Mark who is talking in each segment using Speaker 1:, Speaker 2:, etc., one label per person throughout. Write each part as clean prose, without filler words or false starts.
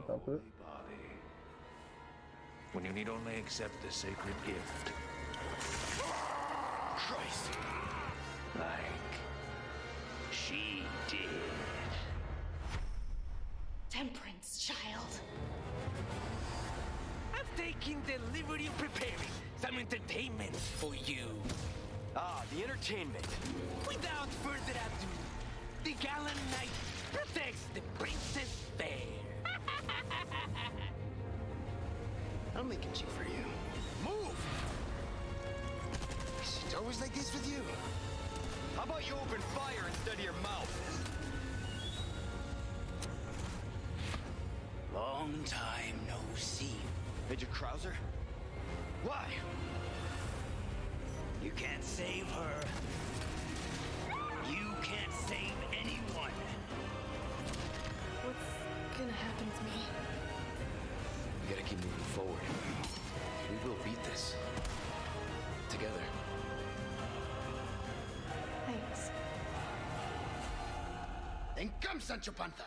Speaker 1: augmenter un peu.
Speaker 2: When you need only accept the sacred gift. Christ. Like she did.
Speaker 3: Temperance, child.
Speaker 2: I've taken the liberty of preparing some entertainment for you.
Speaker 4: Ah, the entertainment.
Speaker 2: Without further ado, the gallant knight protects the princess fair.
Speaker 4: I'll make it cheap for you.
Speaker 2: Move!
Speaker 4: Is it always like this with you? How about you open fire instead of your mouth?
Speaker 2: Long time no see.
Speaker 4: Major Krauser? Why?
Speaker 2: You can't save her. You can't save anyone.
Speaker 3: What's gonna happen to me?
Speaker 4: We gotta keep moving forward. We will beat this. Together.
Speaker 3: Thanks.
Speaker 5: Then come, Sancho Panza.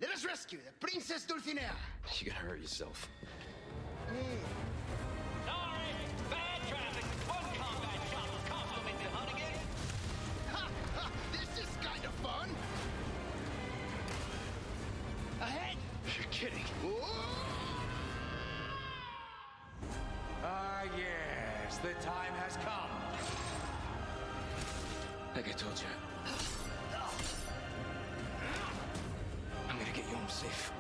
Speaker 5: Let us rescue the Princess Dulcinea.
Speaker 4: You're gonna hurt yourself.
Speaker 2: Sorry, bad traffic. One combat shot will compliment the Hunnigan.
Speaker 5: Ha ha! This is kind of fun. Ahead!
Speaker 4: You're kidding.
Speaker 2: Ah, yes, the time has come.
Speaker 4: Like I told you. I'm gonna get you home safe.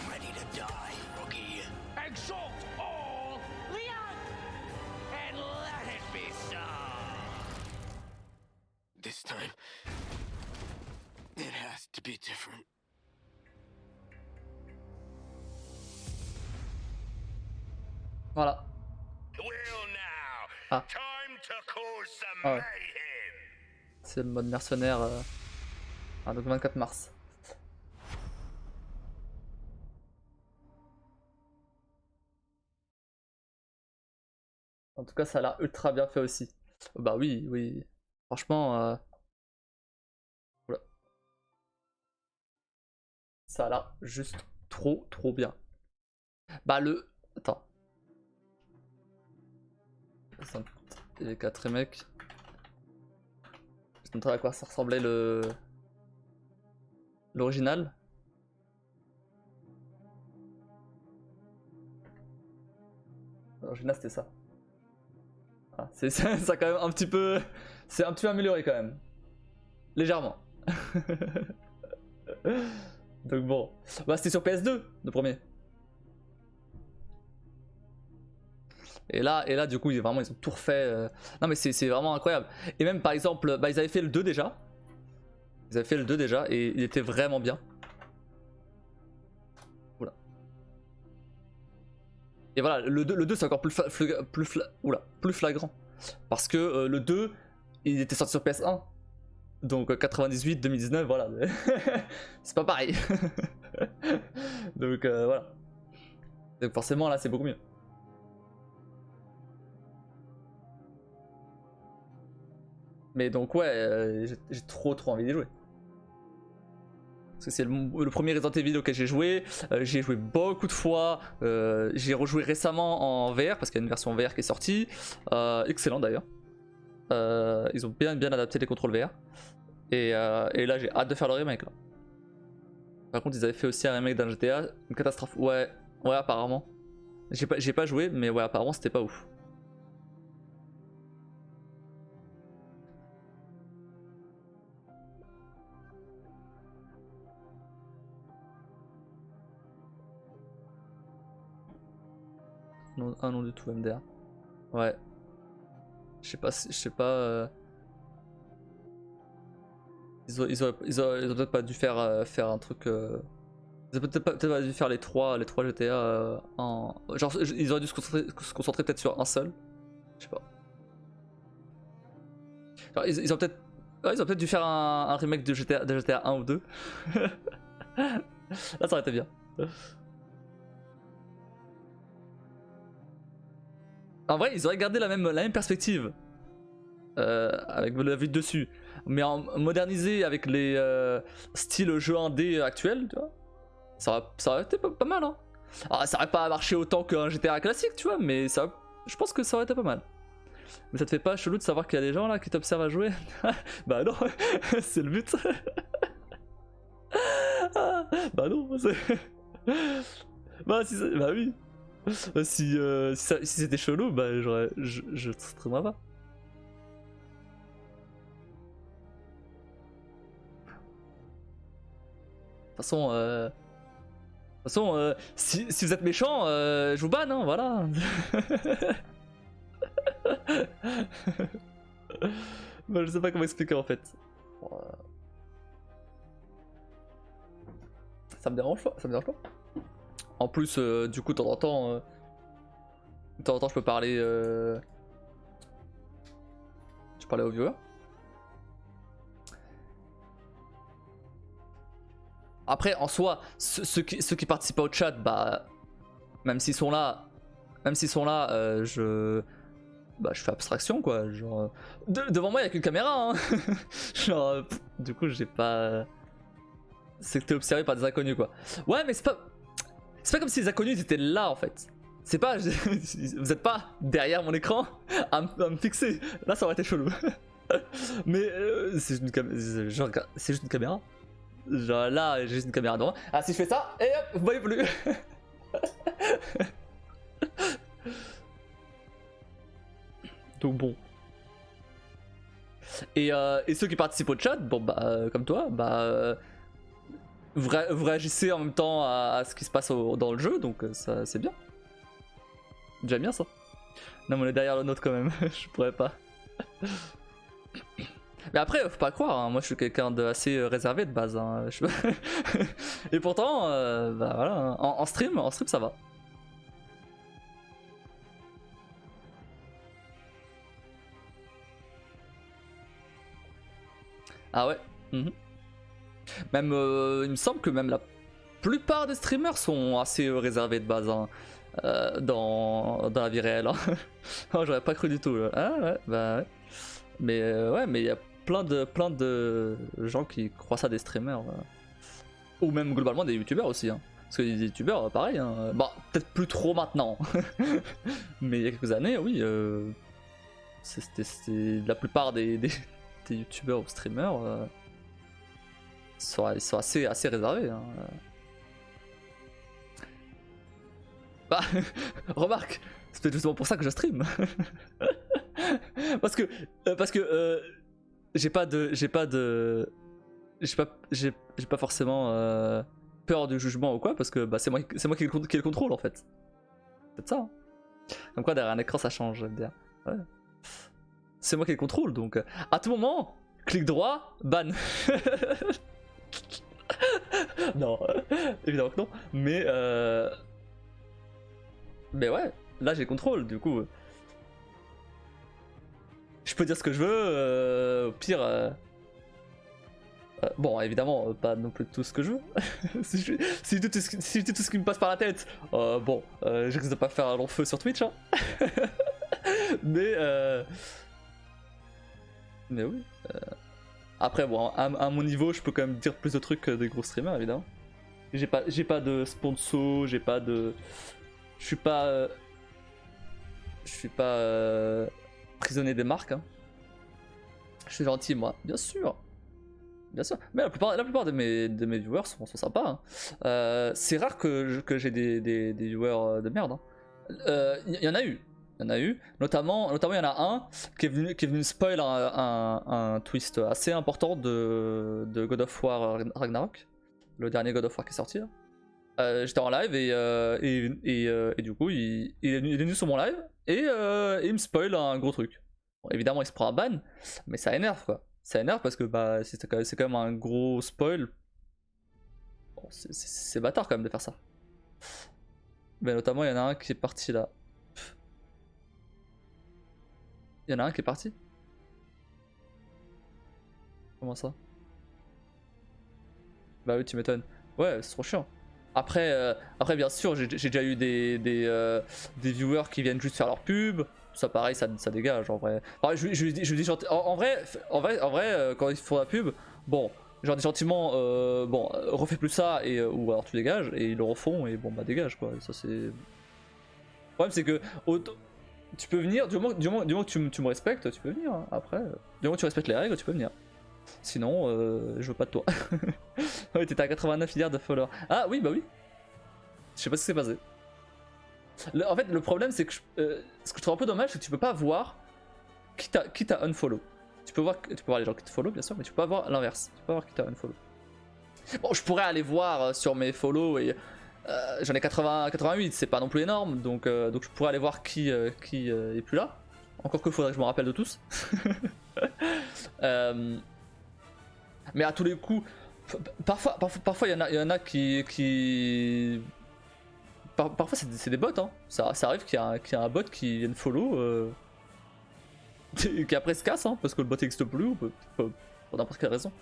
Speaker 2: Ready to die, rookie. Exalt all, Leon, and let it be so.
Speaker 4: This time, it has to be different.
Speaker 1: Voilà.
Speaker 2: Well now,
Speaker 1: Ah.
Speaker 2: time to cause some
Speaker 1: Ah ouais.
Speaker 2: mayhem.
Speaker 1: C'est le mode mercenaire. Ah, donc 24 mars. En tout cas, ça a l'air ultra bien fait aussi. Bah oui, oui. Franchement, oula. Ça a l'air juste trop bien. Bah le... Attends. Et les 4 mecs. Je te montrer à quoi ça ressemblait l'original. L'original c'était ça. Ah, ça quand même un petit peu... C'est un petit peu amélioré quand même. Légèrement. Donc bon. Bah c'était sur PS2 le premier. Et là du coup ils ont tout refait. Non mais c'est vraiment incroyable. Et même par exemple, bah, ils avaient fait le 2 déjà. Ils avaient fait le 2 déjà et il était vraiment bien. Oula. Et voilà, le 2 c'est encore plus flagrant. Parce que le 2, il était sorti sur PS1. Donc 98, 2019, voilà. C'est pas pareil. Donc voilà. Donc forcément là c'est beaucoup mieux. Mais donc ouais, j'ai trop envie d'y jouer. Parce que c'est le premier Resident Evil auquel j'ai joué. J'ai joué beaucoup de fois. J'ai rejoué récemment en VR parce qu'il y a une version VR qui est sortie. Excellent d'ailleurs. Ils ont bien adapté les contrôles VR. Et là j'ai hâte de faire le remake là. Par contre ils avaient fait aussi un remake d'un GTA. Une catastrophe. Ouais apparemment. J'ai pas joué mais ouais apparemment c'était pas ouf. Non, ah non du tout MDR. Ouais. Je sais pas. Ils ont peut-être pas dû faire un truc. Ils ont peut-être pas dû faire les trois GTA en. Genre ils auraient dû se concentrer peut-être sur un seul. Je sais pas. Genre, ils ont peut-être. Ouais, ils ont peut-être dû faire un remake de GTA 1 ou 2. Là ça aurait été bien. En vrai, ils auraient gardé la même perspective avec la vue de dessus, mais en modernisé avec les styles jeux indé actuels, tu vois. Ça aurait été pas mal, hein. Alors, ça aurait pas marché autant qu'un GTA classique, tu vois, mais ça, je pense que ça aurait été pas mal. Mais ça te fait pas chelou de savoir qu'il y a des gens là qui t'observent à jouer? Bah non, c'est le but. Bah non, bah si, bah oui. Si c'était chelou, bah je streamerais pas. De toute façon, si vous êtes méchant, je vous banne, hein, voilà. Bah, je sais pas comment expliquer en fait. Ça me dérange pas, ça me dérange pas. En plus, du coup, de temps en temps, je peux parler. Je parlais aux viewers. Après, en soi, ceux qui participent au chat, bah, même s'ils sont là, je fais abstraction quoi. Genre, devant moi, il y a qu'une caméra. Hein. Genre, du coup, j'ai pas. C'est que t'es observé par des inconnus quoi. Ouais, mais c'est pas comme si les inconnus étaient là en fait. C'est pas. Vous êtes pas derrière mon écran à me fixer. Là, ça aurait été chelou. Mais c'est juste une caméra. Genre là, j'ai juste une caméra devant. Ah, si je fais ça, et hop, vous voyez plus. Donc bon. Et ceux qui participent au chat, bon bah comme toi, bah vous réagissez en même temps à ce qui se passe dans le jeu, donc ça c'est bien. J'aime bien ça. Non mais on est derrière le nôtre quand même, je pourrais pas. Mais après, faut pas croire, hein. Moi je suis quelqu'un d'assez réservé de base. Hein. Et pourtant, bah voilà, hein. En stream ça va. Ah ouais. Même, il me semble que même la plupart des streamers sont assez réservés de base hein, dans la vie réelle. Hein. Oh, j'aurais pas cru du tout. Là. Ah ouais, bah ouais. Mais ouais, mais il y a plein de gens qui croient ça des streamers. Ou même globalement des youtubeurs aussi. Hein. Parce que les youtubeurs, pareil. Hein. Bah, peut-être plus trop maintenant. Mais il y a quelques années, oui. C'était la plupart des youtubeurs ou streamers. Ils sont assez réservés. Hein. Bah, remarque, c'est peut-être justement pour ça que je stream. parce que j'ai pas forcément peur du jugement ou quoi, parce que bah, c'est moi qui le contrôle en fait. C'est peut-être ça. Hein. Comme quoi derrière un écran ça change, j'aime bien. Ouais. C'est moi qui le contrôle, donc à tout moment, clic droit, ban. Non, évidemment que non. Mais ouais, là j'ai le contrôle, du coup. Je peux dire ce que je veux, au pire. Bon, évidemment, pas non plus tout ce que je veux. si je dis tout ce qui me passe par la tête, bon, je risque de pas faire un long feu sur Twitch. Hein. Mais oui. Après, bon, à mon niveau, je peux quand même dire plus de trucs que des gros streamers, évidemment. J'ai pas de sponsor, j'ai pas de. Je suis pas prisonnier des marques. Hein. Je suis gentil, moi, bien sûr. Bien sûr. Mais la plupart de mes viewers sont sympas. Hein. C'est rare que j'ai des viewers de merde. Hein. Y en a eu. Notamment il y en a un qui est venu spoil un twist assez important de God of War Ragnarok, le dernier God of War qui est sorti. J'étais en live et du coup il est venu sur mon live et il me spoil un gros truc. Bon, évidemment il se prend un ban, mais ça énerve quoi. Ça énerve parce que bah, c'est quand même un gros spoil. Bon, c'est bâtard quand même de faire ça. Mais notamment il y en a un qui est parti là. Il y en a un qui est parti. Comment ça? Bah oui, tu m'étonnes. Ouais, c'est trop chiant. Après bien sûr, j'ai déjà eu des viewers qui viennent juste faire leur pub. Ça pareil, ça dégage en vrai. Alors, je dis en vrai, quand ils font la pub, bon, genre gentiment, bon, refais plus ça, et, ou alors tu dégages, et ils le refont, et bon bah dégage quoi, et ça c'est... Le problème c'est que tu peux venir, du moment que tu me respectes, tu peux venir, hein. Après, du moment que tu respectes les règles, tu peux venir. Sinon, je veux pas de toi. Ouais, t'étais à 89 milliards de followers. Ah oui, bah oui. Je sais pas ce qui s'est passé. En fait, le problème c'est que ce que je trouve un peu dommage, c'est que tu peux pas voir qui t'a unfollow. Tu peux voir les gens qui te follow bien sûr, mais tu peux pas voir l'inverse. Tu peux pas voir qui t'a unfollow. Bon, je pourrais aller voir sur mes follow et j'en ai 88, c'est pas non plus énorme, donc je pourrais aller voir qui est plus là. Encore que faudrait que je me rappelle de tous. Mais à tous les coups, parfois il y en a qui... Parfois c'est des bots, hein. Ça arrive qu'il y a un bot qui vienne follow, qui après se casse, hein, parce que le bot n'existe plus, ou pour n'importe quelle raison.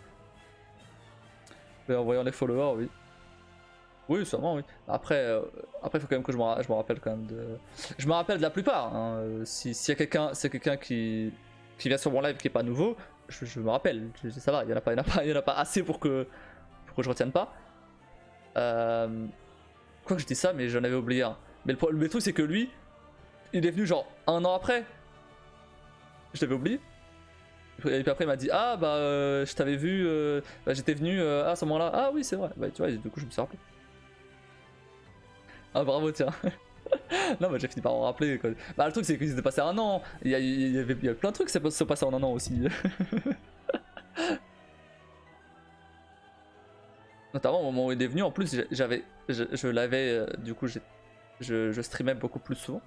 Speaker 1: Mais en voyant les followers, oui. Oui, sûrement, oui. Après, il faut quand même que je me rappelle quand même de... Je me rappelle de la plupart, hein. S'il y a quelqu'un qui vient sur mon live qui est pas nouveau, je me rappelle. Ça va, il y en a pas assez pour que je retienne pas. Quoi que je dis ça, mais j'en avais oublié un. Mais le truc c'est que lui, il est venu genre 1 an après. Je l'avais oublié. Et puis après il m'a dit ah bah je t'avais vu, bah, j'étais venu à ce moment-là. Ah oui c'est vrai. Bah tu vois, du coup je me suis rappelé. Ah bravo tiens. Non bah j'ai fini par en rappeler quoi. Bah le truc c'est qu'il s'était passé 1 an. Il y a plein de trucs qui se sont passés en 1 an aussi. Notamment au moment où il est venu, en plus je l'avais, du coup je streamais beaucoup plus souvent.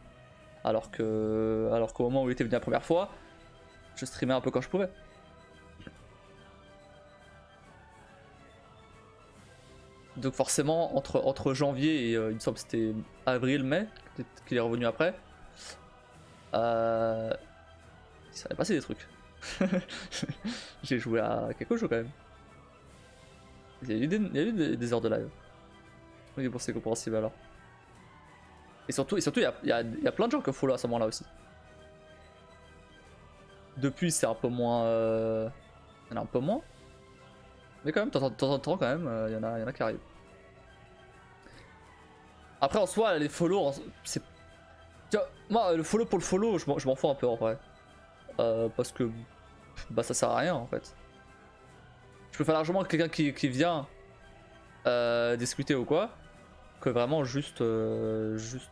Speaker 1: Alors qu'au moment où il était venu la première fois, je streamais un peu quand je pouvais. Donc forcément entre janvier et il me semble que c'était avril-mai qu'il est revenu après, il s'est passé des trucs. J'ai joué à quelques jeux quand même. Il y a eu des heures de live. Oui, bon, c'est compréhensible alors. Et surtout il y a plein de gens qui follow à ce moment-là aussi. Depuis, c'est un peu moins. Il y en a un peu moins. Mais quand même, de temps en temps, quand même, il y en a qui arrivent. Après, en soi, les follow, c'est. Tu vois, moi, le follow pour le follow, je m'en fous un peu en vrai. Parce que. Bah, ça sert à rien en fait. Je préfère largement quelqu'un qui vient discuter ou quoi, que vraiment juste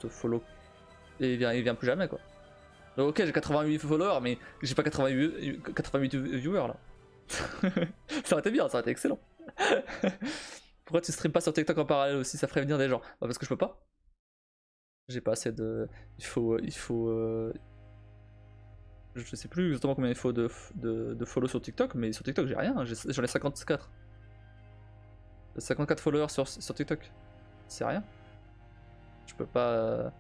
Speaker 1: follow. Et il vient plus jamais quoi. Donc, ok, j'ai 88 followers, mais j'ai pas 88 viewers là. Ça aurait été bien, ça aurait été excellent. Pourquoi tu streams pas sur TikTok en parallèle aussi? Ça ferait venir des gens. Bah parce que je peux pas. J'ai pas assez de... Il faut... Je sais plus exactement combien il faut de follow sur TikTok, mais sur TikTok j'ai rien, j'en ai 54. 54 followers sur TikTok. C'est rien. Je peux pas...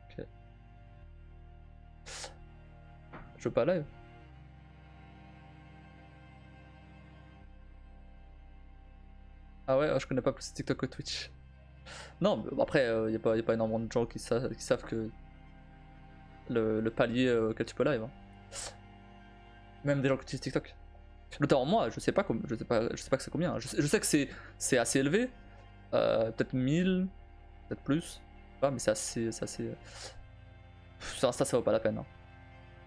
Speaker 1: Ok. Je veux pas live. Ah ouais, je connais pas plus TikTok que Twitch. Non, mais après, y a pas énormément de gens qui savent que le palier auquel tu peux live. Hein. Même des gens qui utilisent TikTok. Notamment moi, je sais pas que c'est combien. Je sais que c'est assez élevé. Peut-être 1000, peut-être plus. Ah, mais c'est assez. Sur Insta, ça vaut pas la peine. Hein.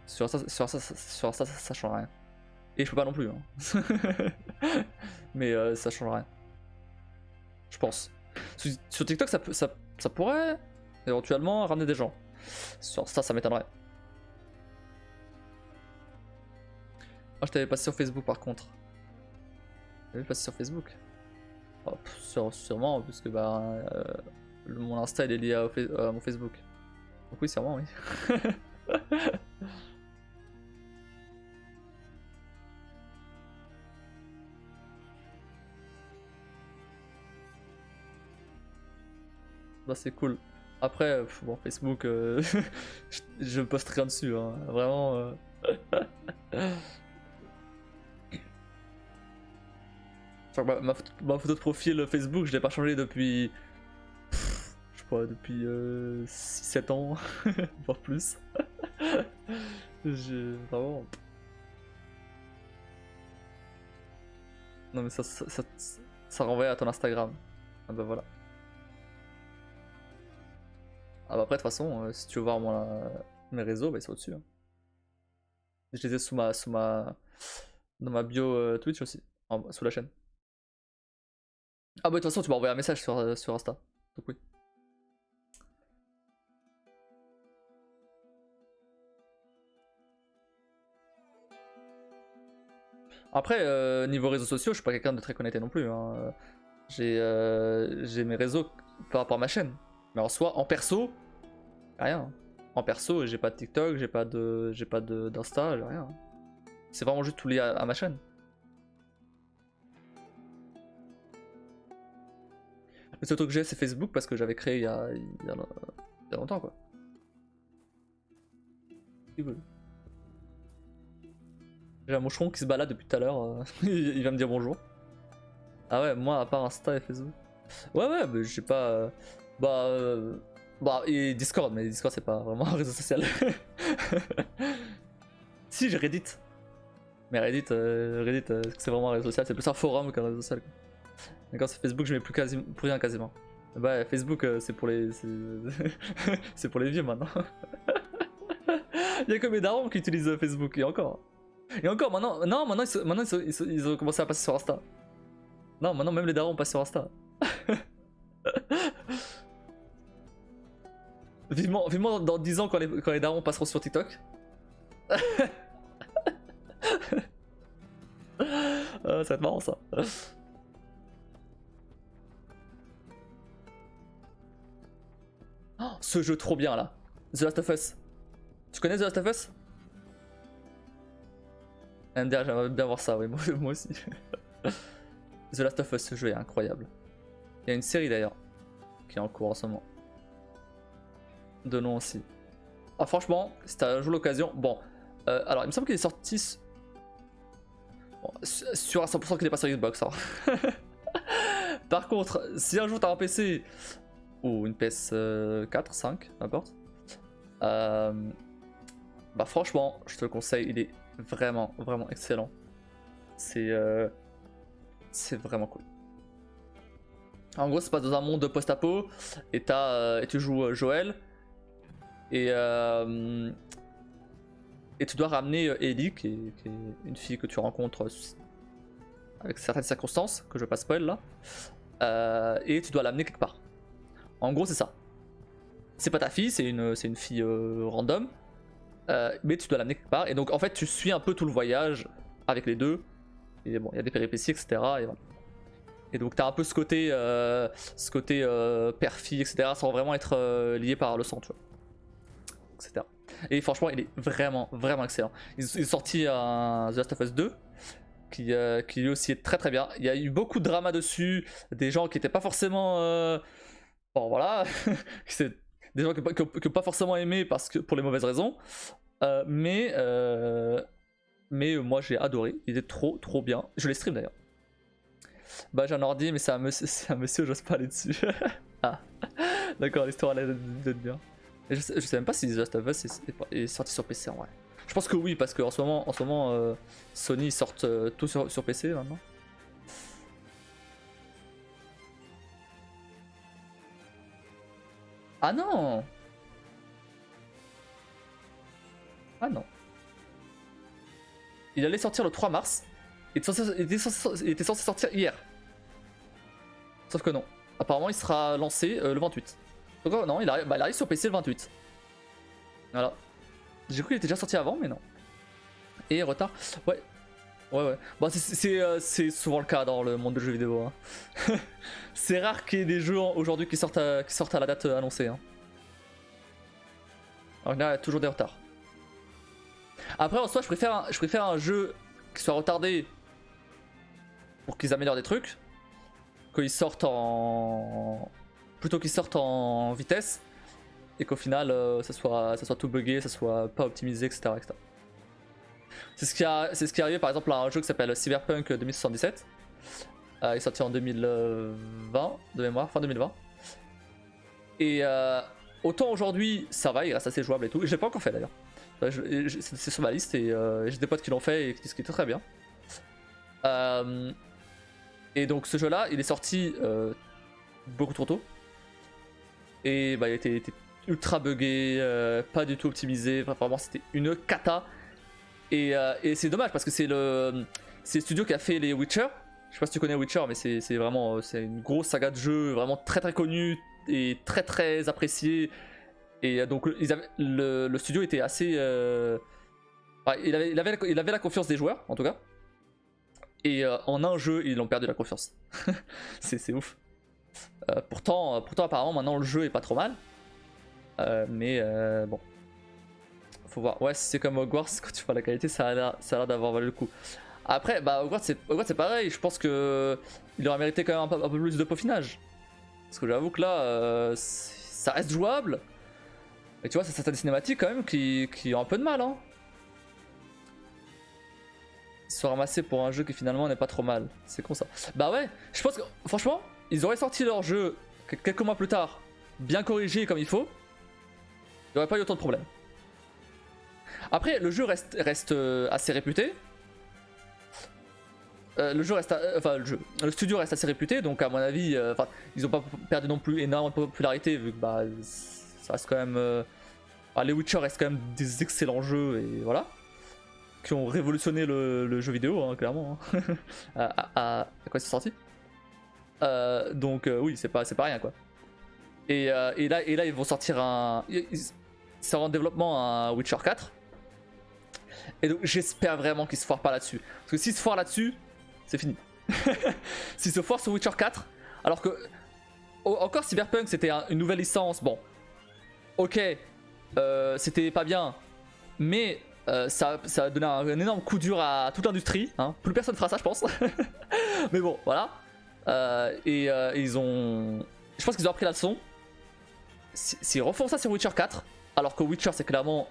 Speaker 1: Sur Insta, ça change rien. Et je peux pas non plus. Hein. Mais ça change rien. Je pense. Sur TikTok, ça pourrait éventuellement ramener des gens. Sur Insta, ça m'étonnerait. Ah, je t'avais passé sur Facebook par contre. Je t'avais passé sur Facebook. Oh, sûrement, parce que bah, mon Insta il est lié à mon Facebook. Donc oui, sûrement, oui. Bah c'est cool. Après, bon, Facebook, je poste rien dessus, hein. Vraiment. Enfin, ma photo de profil Facebook, je l'ai pas changée depuis. Je sais pas, depuis 6-7 ans, voire plus. Vraiment. Non mais ça renvoie à ton Instagram. Ah bah voilà. Ah bah après de toute façon, si tu veux voir mes réseaux, bah ils sont au-dessus. Hein. Je les ai dans ma bio Twitch aussi, sous la chaîne. Ah bah de toute façon tu m'as envoyé un message sur Insta. Donc oui. Après, niveau réseaux sociaux, je suis pas quelqu'un de très connecté non plus. Hein. J'ai mes réseaux par rapport à ma chaîne. Mais en soi, en perso, rien. En perso, j'ai pas de TikTok, j'ai pas d'Insta, j'ai rien. C'est vraiment juste tout lié à ma chaîne. Le seul truc que j'ai, c'est Facebook parce que j'avais créé il y a longtemps quoi. J'ai un moucheron qui se balade depuis tout à l'heure, il va me dire bonjour. Ah ouais, moi à part Insta et Facebook. Ouais, mais j'ai pas. Bah, et Discord, mais Discord c'est pas vraiment un réseau social. Si, j'ai Reddit. Mais Reddit, c'est vraiment un réseau social, c'est plus un forum qu'un réseau social. D'accord, c'est Facebook, je mets plus rien quasiment. Bah, Facebook, c'est pour les. C'est pour les vieux maintenant. Il y a que mes darons qui utilisent Facebook, et encore. Et encore, maintenant, ils ont commencé à passer sur Insta. Non, maintenant même les darons passent sur Insta. Vivement dans 10 ans quand les darons passeront sur TikTok. Ça va être marrant ça. Oh, ce jeu trop bien là. The Last of Us. Tu connais The Last of Us? MDR, j'aimerais bien voir ça, oui, moi aussi. The Last of Us, ce jeu est incroyable. Il y a une série d'ailleurs qui est en cours en ce moment. De nom aussi. Ah, franchement, si t'as un jour l'occasion. Bon, alors il me semble qu'il est sorti. Bon, sur à 100% qu'il est pas sur Xbox. Hein. Par contre, si un jour t'as un PC ou une PS4, 5, n'importe. Bah, franchement, je te le conseille, il est vraiment excellent. C'est vraiment cool. En gros, ça se passe dans un monde post-apo et tu joues Joël et tu dois ramener Ellie qui est une fille que tu rencontres avec certaines circonstances que je vais pas spoil là, et tu dois l'amener quelque part. En gros, c'est ça. C'est pas ta fille, c'est une fille random. Mais tu dois l'amener quelque part, et donc en fait tu suis un peu tout le voyage avec les deux, et bon il y a des péripéties etc. Et, voilà. Et donc t'as un peu ce côté père-fille etc. sans vraiment être lié par le sang, tu vois, etc. Et franchement il est vraiment excellent. Ils ont sorti un The Last of Us 2 qui lui aussi est très bien. Il y a eu beaucoup de drama dessus, des gens qui étaient pas forcément bon voilà c'est des gens qui n'ont pas forcément aimé pour les mauvaises raisons. Mais moi j'ai adoré, il est trop bien. Je les stream d'ailleurs. Bah j'ai un ordi mais c'est un monsieur, j'ose pas aller dessus. Ah d'accord, l'histoire elle d'être bien. Et je sais même pas si The Last of Us est sorti sur PC en vrai. Je pense que oui parce qu'en ce moment Sony sortent tout sur PC maintenant. Ah non! Ah non. Il allait sortir le 3 mars. Il était censé sortir hier. Sauf que non. Apparemment il sera lancé le 28. Donc non, il arrive sur PC le 28. Voilà. J'ai cru qu'il était déjà sorti avant mais non. Et retard. Ouais. Bon, c'est souvent le cas dans le monde de jeux vidéo. Hein. C'est rare qu'il y ait des jeux aujourd'hui qui sortent à la date annoncée. Hein. Alors, il y a toujours des retards. Après, en soi, je préfère un jeu qui soit retardé pour qu'ils améliorent des trucs, qu'ils sortent en. Plutôt qu'ils sortent en vitesse et qu'au final, ça soit tout buggé, ça soit pas optimisé, etc. C'est ce qui est arrivé par exemple à un jeu qui s'appelle Cyberpunk 2077. Il est sorti en 2020, de mémoire, fin 2020. Et autant aujourd'hui ça va, il reste assez jouable et tout. Je l'ai pas encore fait d'ailleurs. C'est sur ma liste et j'ai des potes qui l'ont fait et qui disent qu'il était très bien. Et donc ce jeu là il est sorti beaucoup trop tôt. Et bah il était ultra buggé, pas du tout optimisé, enfin, vraiment c'était une cata. Et c'est dommage parce que c'est le studio qui a fait les Witcher. Je sais pas si tu connais Witcher, mais c'est vraiment c'est une grosse saga de jeux vraiment très très connue et très très appréciée. Et donc le studio était assez il avait la confiance des joueurs en tout cas. Et en un jeu ils l'ont perdu la confiance. c'est ouf. Pourtant apparemment maintenant le jeu est pas trop mal. Mais bon, faut voir. Ouais, c'est comme Hogwarts, quand tu vois la qualité, ça a l'air d'avoir valu le coup. Après, bah Hogwarts c'est pareil. Je pense que il aurait mérité quand même un peu plus de peaufinage. Parce que j'avoue que là, ça reste jouable. Et tu vois, c'est certaines cinématiques quand même qui ont un peu de mal. Hein. Ils se sont ramassés pour un jeu qui finalement n'est pas trop mal. C'est con ça. Bah ouais, je pense que franchement, ils auraient sorti leur jeu quelques mois plus tard, bien corrigé comme il faut. Il n'y aurait pas eu autant de problèmes. Après, le jeu reste assez réputé. Le studio reste assez réputé, donc à mon avis, ils n'ont pas perdu non plus énormément de popularité vu que bah, ça reste quand même. Les Witcher restent quand même des excellents jeux et voilà, qui ont révolutionné le jeu vidéo, hein, clairement. Hein. à quoi c'est sorti. Donc oui, c'est pas rien quoi. Et là ils vont sortir c'est en développement un Witcher 4. Et donc j'espère vraiment qu'ils se foirent pas là-dessus. Parce que s'ils se foirent là-dessus, c'est fini. S'ils se foirent sur Witcher 4, alors que encore Cyberpunk c'était une nouvelle licence, bon, ok, c'était pas bien, mais ça a donné un énorme coup dur à toute l'industrie. Hein. Plus personne fera ça, je pense. Mais bon, voilà. Ils ont, je pense qu'ils ont appris la leçon. S'ils refont ça sur Witcher 4, alors que Witcher c'est clairement,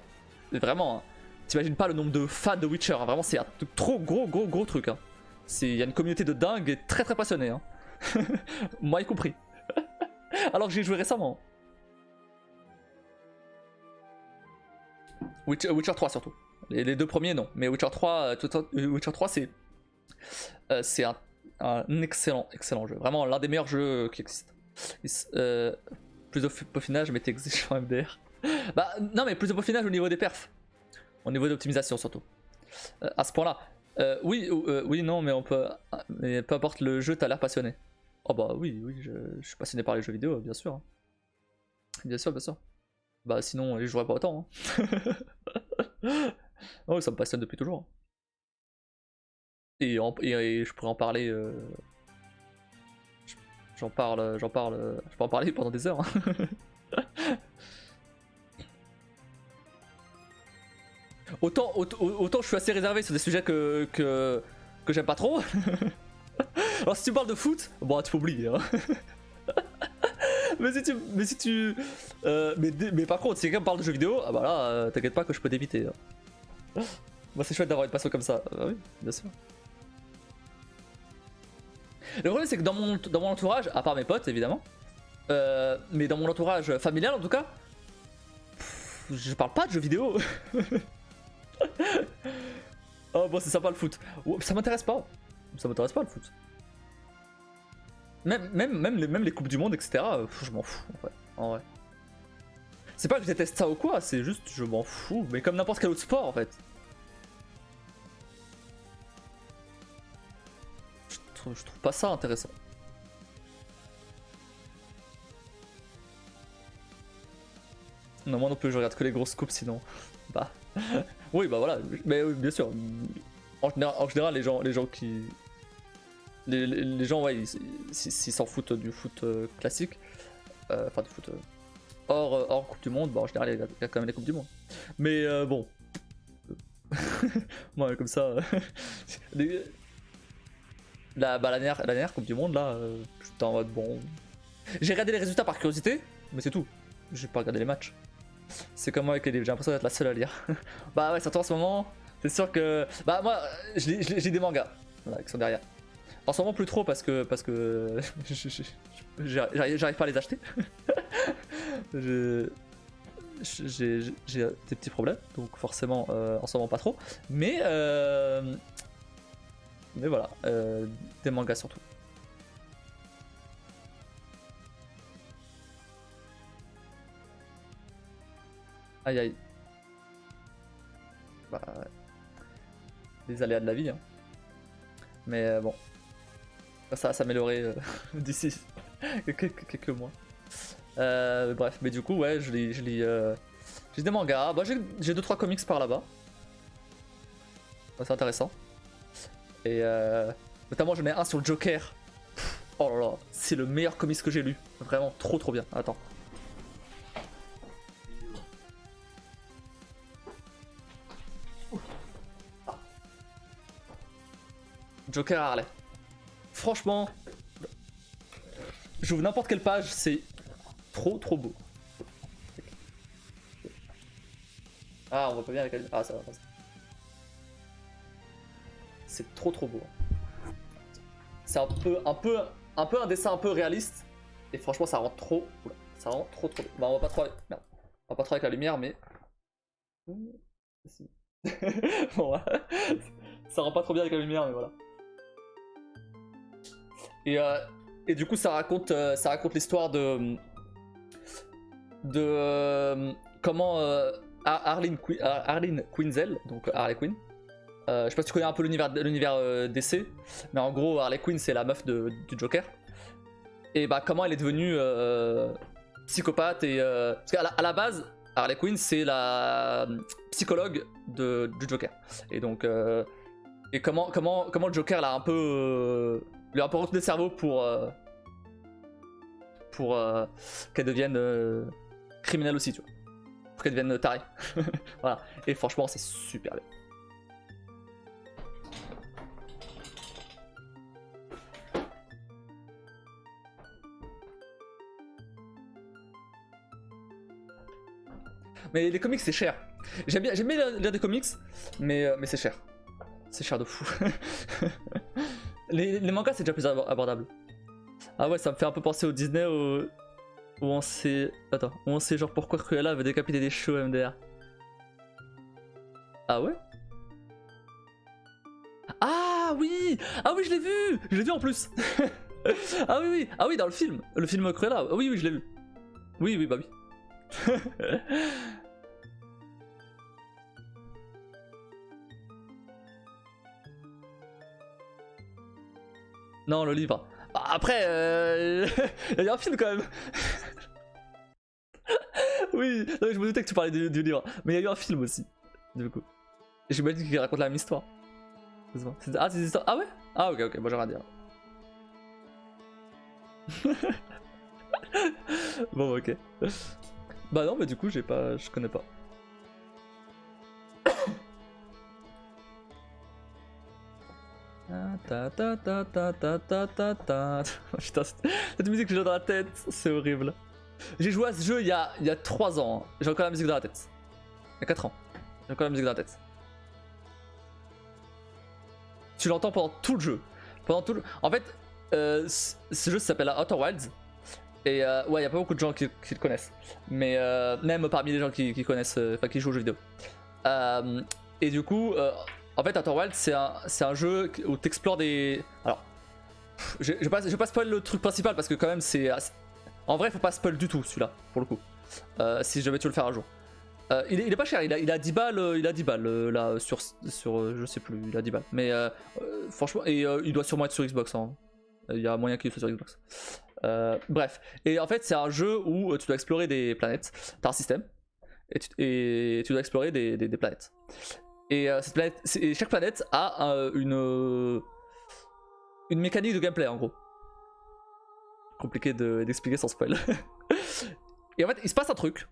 Speaker 1: vraiment, hein, t'imagines pas le nombre de fans de Witcher, hein, vraiment c'est un trop gros truc. Hein. Il y a une communauté de dingue et très passionnée. Hein. Moi y compris. Alors que j'ai joué récemment. Witcher 3 surtout. Les deux premiers non, mais Witcher 3, c'est un excellent jeu. Vraiment l'un des meilleurs jeux qui existent. Plus de peaufinage mais t'es exigeant MDR. Bah non mais plus de peaufinage au niveau des perfs. Au niveau d'optimisation surtout. À ce point là. Oui non mais on peut. Mais peu importe le jeu, t'as l'air passionné. Oh bah oui, je suis passionné par les jeux vidéo, bien sûr. Hein. Bien sûr. Bah sinon je jouerais pas autant. Hein. Oh ça me passionne depuis toujours. Et je pourrais en parler. Je peux en parler pendant des heures. Hein. Autant je suis assez réservé sur des sujets que j'aime pas trop. Alors si tu parles de foot, bon tu peux oublier. Hein. mais par contre si quelqu'un parle de jeux vidéo, ah bah là t'inquiète pas que je peux t'éviter. Hein. Moi c'est chouette d'avoir une passion comme ça. Bah oui, bien sûr. Le problème c'est que dans mon entourage, à part mes potes évidemment, mais dans mon entourage familial en tout cas, je parle pas de jeux vidéo. Oh bon c'est sympa le foot. Ça m'intéresse pas. Ça m'intéresse pas le foot. Même les coupes du monde etc. Je m'en fous en vrai. C'est pas que je déteste ça ou quoi, c'est juste je m'en fous. Mais comme n'importe quel autre sport en fait. Je trouve pas ça intéressant. Non moi non plus je regarde que les grosses coupes sinon. Bah oui bah voilà. Mais oui, bien sûr. En général les gens qui. Les gens ouais s'ils s'en foutent du foot classique. Enfin du foot hors Coupe du Monde, bah en général il y a quand même les Coupes du Monde. Mais bon. Moi comme ça. La dernière Coupe du Monde là, j'étais en mode bon. J'ai regardé les résultats par curiosité, mais c'est tout. J'ai pas regardé les matchs. C'est comme moi avec les livres, j'ai l'impression d'être la seule à lire. Bah ouais, surtout en ce moment, c'est sûr que. Bah moi, j'ai des mangas là, qui sont derrière. En ce moment plus trop parce que j'arrive pas à les acheter. j'ai des petits problèmes, donc forcément en ce moment pas trop. Mais voilà, des mangas surtout. Aïe aïe. Bah, les aléas de la vie. Hein. Mais bon, ça va s'améliorer d'ici quelques mois. Bref, mais du coup, ouais, je lis j'ai des mangas. Bah, j'ai 2-3 comics par là-bas. C'est intéressant. Et notamment, j'en ai un sur le Joker. Pff, oh là là, c'est le meilleur comics que j'ai lu. Vraiment, trop bien. Attends. Joker Harley. Franchement, j'ouvre n'importe quelle page, c'est trop beau. Ah, on voit pas bien avec la... Ah, ça va. C'est trop beau. C'est un peu un dessin un peu réaliste. Et franchement, ça rend trop... Oula, ça rend trop beau. Bah, on va pas trop... Merde. On va pas trop avec la lumière, mais... Bon, ça rend pas trop bien avec la lumière, mais voilà. Et du coup, ça raconte l'histoire de comment Harleen Quinzel, donc Harley Quinn. Je sais pas si tu connais un peu l'univers DC, mais en gros, Harley Quinn, c'est la meuf du Joker. Et bah, comment elle est devenue psychopathe et parce qu'à la base, Harley Quinn, c'est la psychologue du Joker. Et donc, et comment le Joker l'a un peu lui a un peu retourné le cerveau pour qu'elle devienne criminelle aussi, tu vois. Pour qu'elle devienne tarée. Voilà. Et franchement, c'est super bien. Mais les comics, c'est cher. J'aime bien lire des comics, mais c'est cher. C'est cher de fou. Les mangas, c'est déjà plus abordable. Ah ouais, ça me fait un peu penser au Disney où on sait... Attends, où on sait genre pourquoi Cruella veut décapiter des chevaux MDR. Ah ouais? Ah oui, je l'ai vu. Je l'ai vu en plus. Ah oui. Ah oui, dans le film Cruella. Oui, je l'ai vu. Oui, bah oui. Non, le livre. Bah, après, il y a un film quand même. Oui, non, je me doutais que tu parlais du livre. Mais il y a eu un film aussi, du coup. Et j'imagine qu'il raconte la même histoire. Ah, c'est des histoires. Ah ouais? Ah, ok, bon, j'ai rien à dire. Bon, ok. Bah non, mais du coup, je connais pas. Putain, cette musique que j'ai dans la tête, c'est horrible. J'ai joué à ce jeu il y a 3 ans. Hein. J'ai encore la musique dans la tête. Il y a 4 ans. J'ai encore la musique dans la tête. Tu l'entends pendant tout le jeu. En fait, ce jeu s'appelle Outer Wilds. Et ouais, il y a pas beaucoup de gens qui le connaissent. Mais même parmi les gens qui connaissent, enfin qui jouent aux jeux vidéo. Et du coup, en fait, Outer Wilds, c'est un jeu où tu explores des... Alors, je vais pas spoil le truc principal parce que quand même, c'est... En vrai, faut pas spoil du tout celui-là, pour le coup. Si jamais tu veux le faire un jour. Il est pas cher, il a 10 balles, là, sur je sais plus, il a 10 balles. Mais franchement, et il doit sûrement être sur Xbox. Hein. Il y a moyen qu'il soit sur Xbox. Bref, et en fait, c'est un jeu où tu dois explorer des planètes. T'as un système, et tu dois explorer des planètes. Et chaque planète a une mécanique de gameplay en gros. Compliqué d'expliquer sans spoil. Et en fait, il se passe un truc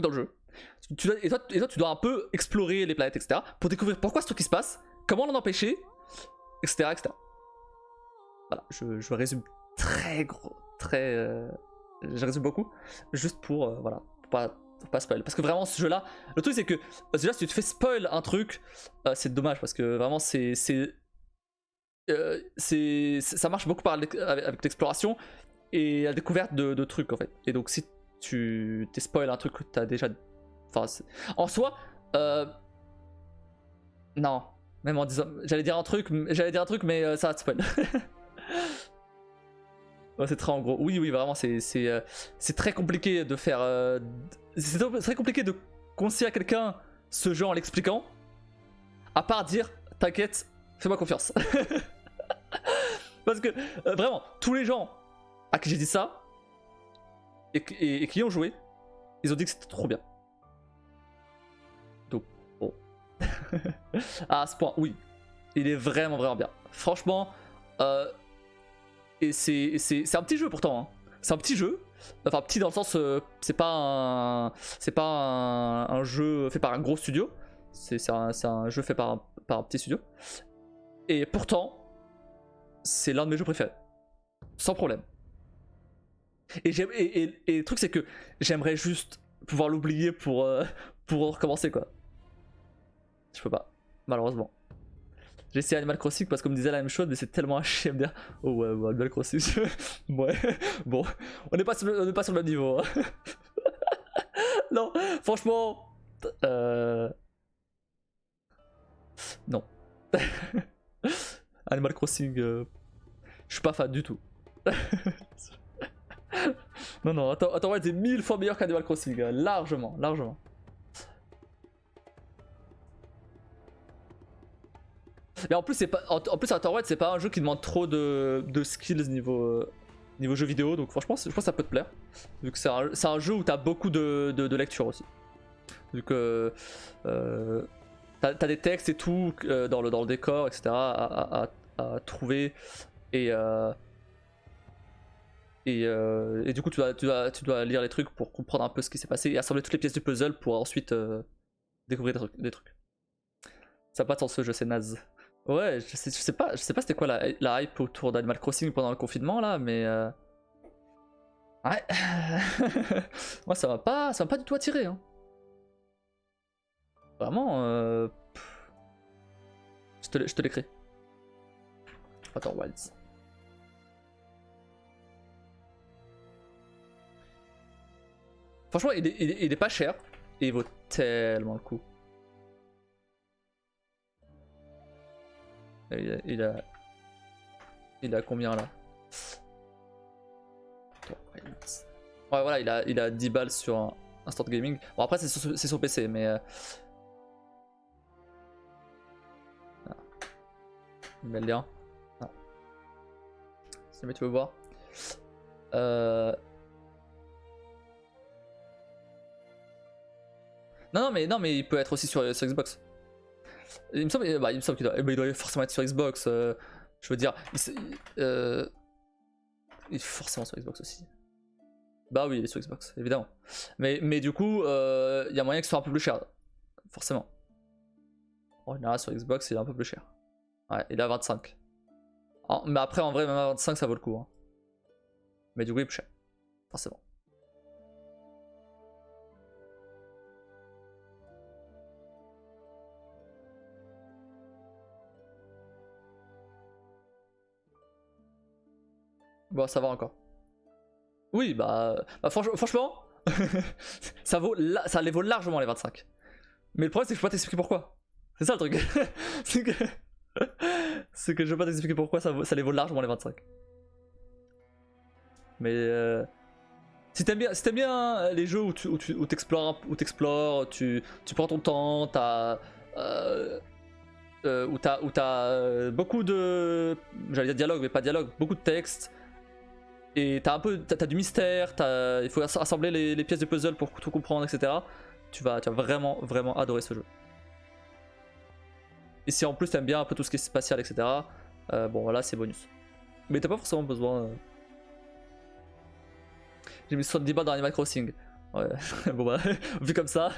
Speaker 1: dans le jeu. Et toi, tu dois un peu explorer les planètes, etc. Pour découvrir pourquoi ce truc qui se passe, comment l'en empêcher, etc. Voilà, je résume je résume beaucoup, juste pour, voilà, pour pas spoil. Parce que vraiment, ce jeu-là, le truc c'est que, déjà, si tu te fais spoil un truc, c'est dommage, parce que vraiment, ça marche beaucoup avec l'exploration et la découverte de trucs, en fait. Et donc, si tu t'es spoil un truc que t'as déjà. Enfin, en soi, non. Même en disant, j'allais dire un truc, mais ça va te spoil. Ouais, c'est très en gros. Oui, vraiment, c'est très compliqué de faire. C'est très compliqué de conseiller à quelqu'un ce jeu en l'expliquant. À part dire, t'inquiète, fais-moi confiance. Parce que vraiment, tous les gens à qui j'ai dit ça et qui ont joué, ils ont dit que c'était trop bien. Donc, bon. À ce point, oui. Il est vraiment bien. Franchement, et c'est un petit jeu pourtant. Hein. C'est un petit jeu. Enfin, petit dans le sens, c'est pas un jeu fait par un gros studio. C'est un jeu fait par un petit studio. Et pourtant, c'est l'un de mes jeux préférés. Sans problème. Et le truc, c'est que j'aimerais juste pouvoir l'oublier pour recommencer, quoi. Je peux pas, malheureusement. J'ai essayé Animal Crossing parce qu'on me disait la même chose, mais c'est tellement un chien bien. Oh ouais, Animal Crossing. Ouais, bon, on n'est pas sur le même niveau. Hein. Non, franchement. Non. Animal Crossing, je suis pas fan du tout. Non, attends, ouais, c'est 1000 fois meilleur qu'Animal Crossing, largement. Et en plus, Outer Wilds, c'est pas un jeu qui demande trop de skills niveau jeu vidéo, donc franchement, je pense que ça peut te plaire. Vu que c'est un jeu où t'as beaucoup de lecture aussi. Vu que t'as des textes et tout dans le décor, etc. à trouver. Et du coup, tu dois lire les trucs pour comprendre un peu ce qui s'est passé et assembler toutes les pièces du puzzle pour ensuite découvrir des trucs. Ça n'a pas de sens ce jeu, c'est naze. Ouais, je sais pas c'était quoi la hype autour d'Animal Crossing pendant le confinement là, mais ouais, moi ça m'a pas du tout attiré. Hein. Vraiment, je te l'écris. Outer Wilds. Franchement, il est pas cher et il vaut tellement le coup. Il a combien là? Ouais, voilà, il a 10 balles sur Instant Gaming. Bon, après, c'est sur PC, mais. Ah. Met le lien. Ah. Si jamais tu veux voir. Non, mais il peut être aussi sur Xbox. Il me semble qu'il doit forcément être sur Xbox. Je veux dire, il est forcément sur Xbox aussi. Bah oui, il est sur Xbox, évidemment. Mais du coup, il y a moyen que ce soit un peu plus cher. Forcément. En général, sur Xbox, il est un peu plus cher. Ouais, il est à 25. Mais après, en vrai, même à 25, ça vaut le coup. Hein. Mais du coup, il est plus cher. Forcément. Bon, ça va encore. Oui, bah franchement, ça les vaut largement les 25. Mais le problème, c'est que je peux pas t'expliquer pourquoi. C'est ça le truc. c'est que je peux pas t'expliquer pourquoi ça les vaut largement les 25. Mais si t'aimes bien les jeux où t'explores, tu prends ton temps, où t'as beaucoup de, j'allais dire dialogue, mais pas dialogue, beaucoup de texte. Et t'as du mystère, il faut assembler les pièces de puzzle pour tout comprendre, etc. Tu vas vraiment adorer ce jeu. Et si en plus t'aimes bien un peu tout ce qui est spatial, etc. Bon voilà, c'est bonus. Mais t'as pas forcément besoin. J'ai mis 70 balles dans Animal Crossing. Ouais, bon bah, vu comme ça,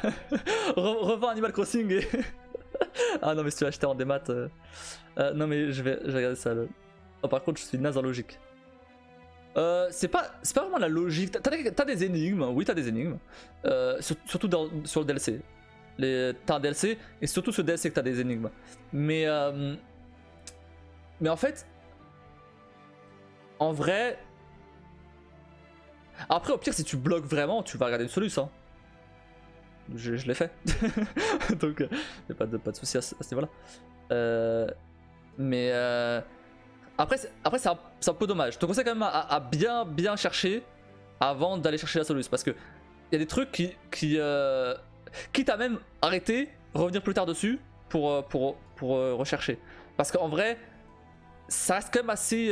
Speaker 1: revends Animal Crossing et. Ah non, mais si tu l'as acheté en démat. Non, mais je vais regarder ça. Oh, par contre, je suis naze en logique. C'est pas vraiment la logique. T'as des énigmes, oui, t'as des énigmes. Surtout sur le DLC. T'as un DLC et surtout ce DLC que t'as des énigmes. Mais en fait, en vrai, Après, au pire, si tu bloques vraiment, tu vas regarder une soluce. Hein. Je l'ai fait. Donc, y'a pas de soucis à ce niveau-là. Mais après, c'est un peu dommage. Je te conseille quand même à bien chercher avant d'aller chercher la soluce. Parce que y a des trucs qui quitte à même arrêter, revenir plus tard dessus pour rechercher. Parce qu'en vrai, ça reste quand même assez.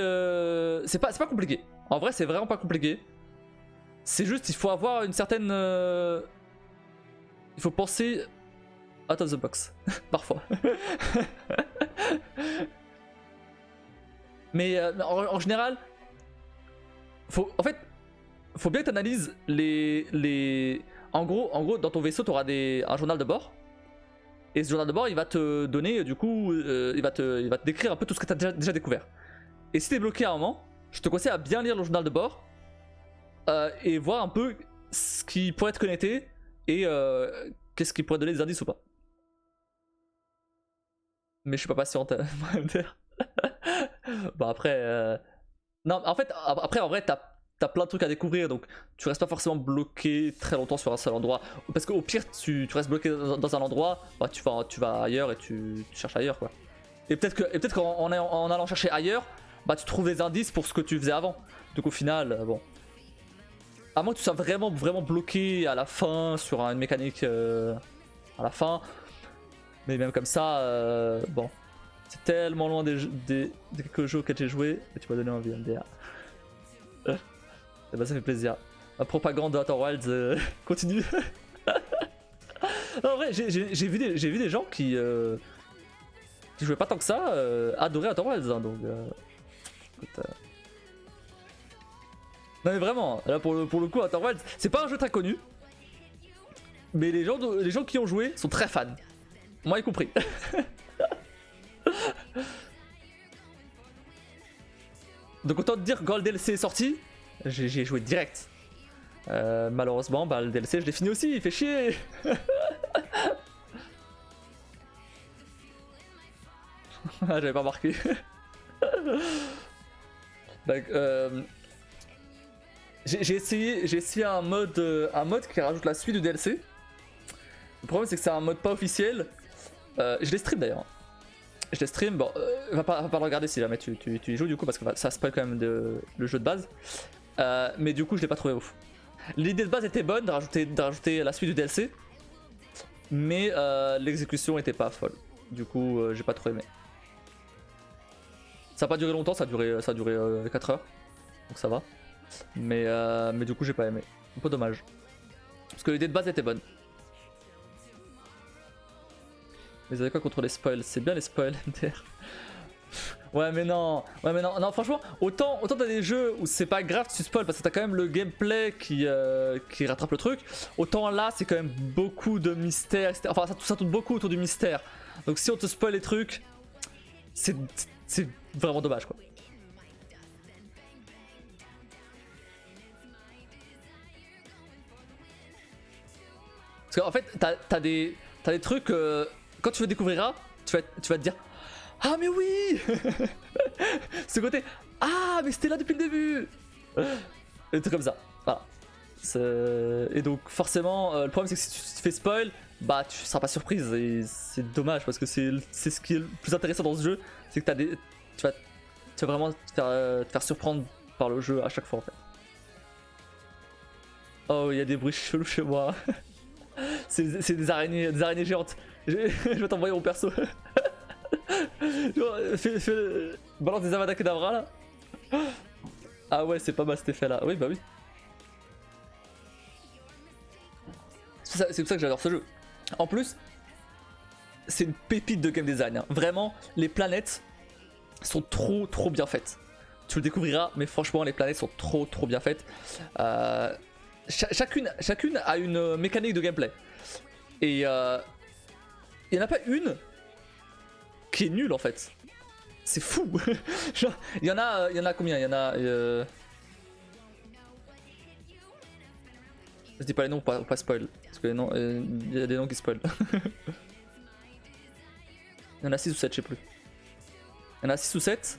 Speaker 1: C'est pas compliqué. En vrai, c'est vraiment pas compliqué. C'est juste, il faut avoir une certaine. Il faut penser out of the box, parfois. Mais en général, en fait, faut bien que tu analyses les. En gros, dans ton vaisseau, tu auras un journal de bord. Et ce journal de bord, il va te donner, du coup, il va te décrire un peu tout ce que tu as déjà découvert. Et si tu es bloqué à un moment, je te conseille à bien lire le journal de bord et voir un peu ce qui pourrait être connecté et qu'est-ce qui pourrait donner des indices ou pas. Mais je suis pas patiente. Bon, après. Non, en fait, après, en vrai, t'as plein de trucs à découvrir, donc tu restes pas forcément bloqué très longtemps sur un seul endroit. Parce qu'au pire, tu restes bloqué dans un endroit, bah, tu vas ailleurs et tu cherches ailleurs, quoi. Et peut-être qu'en allant chercher ailleurs, bah tu trouves des indices pour ce que tu faisais avant. Donc au final, bon. À moins que tu sois vraiment bloqué à la fin sur une mécanique à la fin. Mais même comme ça, bon. C'est tellement loin des quelques jeux auxquels j'ai joué que tu m'as donné envie, MDR. Et bah ça fait plaisir. La propagande de Outer Wilds continue. Non, en vrai, j'ai vu des gens qui jouaient pas tant que ça, adoraient Outer Wilds. Hein, donc, écoute, non mais vraiment, là pour le coup, Outer Wilds, c'est pas un jeu très connu. Mais les gens qui ont joué sont très fans. Moi y compris. Donc autant te dire que quand le DLC est sorti, j'ai joué direct. Malheureusement, bah, le DLC je l'ai fini aussi, il fait chier. Ah, j'avais pas marqué. Donc, j'ai essayé un mode qui rajoute la suite du DLC. Le problème c'est que c'est un mode pas officiel. Je l'ai stream d'ailleurs. Je les stream, bon, va pas le regarder si jamais tu y joues du coup parce que ça spoil quand même le jeu de base. Mais du coup je l'ai pas trouvé ouf. L'idée de base était bonne de rajouter la suite du DLC. Mais l'exécution était pas folle. Du coup j'ai pas trop aimé. Ça a pas duré longtemps, ça a duré 4 heures. Donc ça va. Mais du coup j'ai pas aimé. Un peu dommage. Parce que l'idée de base était bonne. Mais vous avez quoi contre les spoils? C'est bien les spoils, MDR. Ouais mais non, non franchement, autant t'as des jeux où c'est pas grave si tu spoil parce que t'as quand même le gameplay qui rattrape le truc. Autant là c'est quand même beaucoup de mystère, etc. Enfin ça tourne beaucoup autour du mystère. Donc si on te spoil les trucs, c'est vraiment dommage quoi. Parce qu'en fait t'as des trucs... quand tu veux découvrir tu vas te dire ah mais oui. Ce côté ah mais c'était là depuis le début. Et des trucs comme ça. Voilà. Et donc forcément le problème c'est que si tu te fais spoil, bah tu seras pas surprise et c'est dommage parce que c'est ce qui est le plus intéressant dans ce jeu, c'est que tu vas vraiment te faire surprendre par le jeu à chaque fois en fait. Oh il y a des bruits chelous chez moi. C'est des araignées géantes. Je vais t'envoyer mon perso. Balance des Avada Kedavra là. Ah ouais c'est pas mal cet effet là. Oui bah oui. C'est pour ça que j'adore ce jeu. En plus, c'est une pépite de game design. Hein. Vraiment, les planètes sont trop bien faites. Tu le découvriras, mais franchement les planètes sont trop bien faites. Chacune a une mécanique de gameplay. Et il n'y en a pas une qui est nulle en fait. C'est fou. Genre, il y en a combien? Il y en a... Je dis pas les noms pour pas spoil. Parce que il y a des noms qui spoil. Il y en a 6 ou 7, je sais plus. Il y en a 6 ou 7.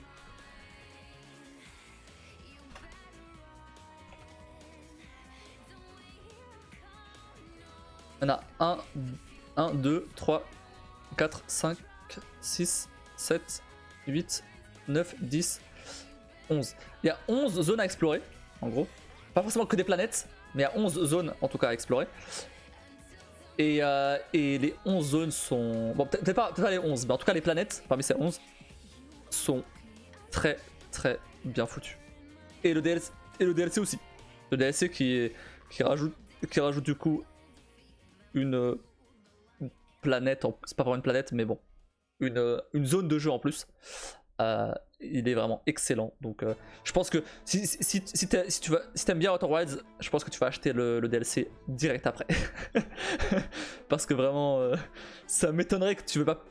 Speaker 1: Il y en a 1, 2, 3, 4, 5, 6, 7, 8, 9, 10, 11. Il y a 11 zones à explorer, en gros. Pas forcément que des planètes, mais il y a 11 zones en tout cas à explorer. Et les 11 zones sont... Bon, peut-être pas les 11, mais en tout cas les planètes, parmi ces 11, sont très très bien foutues. Et le DLC aussi. Le DLC qui rajoute du coup une planète, c'est pas vraiment une planète, mais bon, une zone de jeu en plus. Il est vraiment excellent. Donc je pense que si t'aimes bien Outer Wilds, je pense que tu vas acheter le DLC direct après. Parce que vraiment ça m'étonnerait que tu veux pas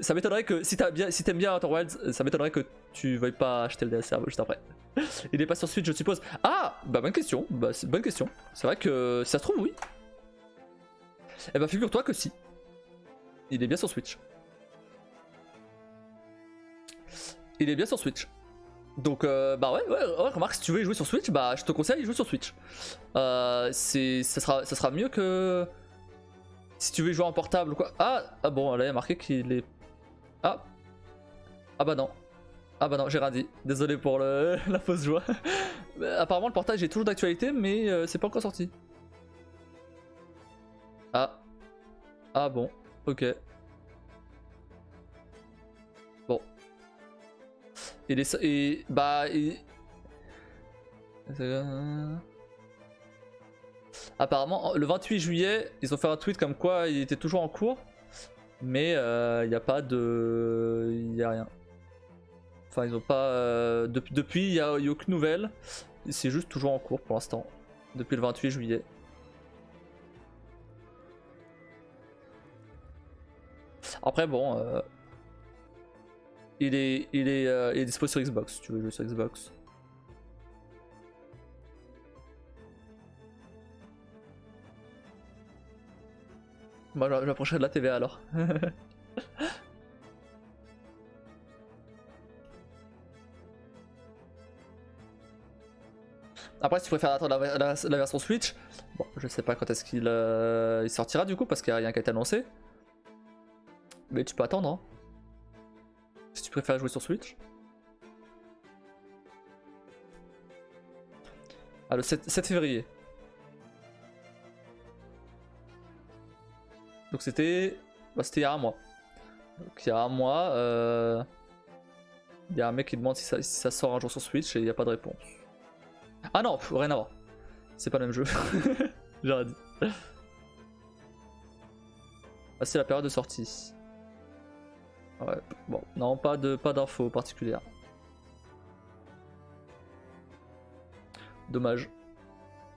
Speaker 1: ça m'étonnerait que si t'aimes bien Outer Wilds, ça m'étonnerait que tu veuilles pas acheter le DLC juste après. Il est pas sur Switch, je suppose. Ah bah bonne question. Bah c'est bonne question. C'est vrai que si ça se trouve oui. Et bah figure-toi que si. Il est bien sur Switch. Il est bien sur Switch. Donc bah ouais, remarque, si tu veux y jouer sur Switch, bah je te conseille de jouer sur Switch. Ça sera mieux que si tu veux y jouer en portable ou quoi. Ah bon, là il y a marqué qu'il est... Ah bah non. Ah bah non, j'ai rien dit. Désolé pour la fausse joie. Apparemment le portage est toujours d'actualité, mais c'est pas encore sorti. Ah bon, ok. Bon. Apparemment, le 28 juillet, ils ont fait un tweet comme quoi il était toujours en cours, mais il n'y a pas de... Il n'y a rien. Enfin, ils ont pas... Depuis, il n'y a aucune nouvelle. C'est juste toujours en cours pour l'instant, depuis le 28 juillet. Après, bon... Il est dispo sur Xbox, si tu veux jouer sur Xbox. Moi je m'approcherai de la TV alors. Après si tu préfères attendre la version Switch, bon je sais pas quand est-ce qu'il sortira du coup parce qu'il n'y a rien qui a été annoncé. Mais tu peux attendre hein. Si tu préfères jouer sur Switch. Ah, le 7 février. Donc c'était... Bah, c'était il y a un mois. Donc il y a un mois, il y a un mec qui demande si ça sort un jour sur Switch et il n'y a pas de réponse. Ah non, rien à voir. C'est pas le même jeu. J'aurais dit. Ah, c'est la période de sortie. Ouais, bon, non, pas d'infos particulières. Dommage.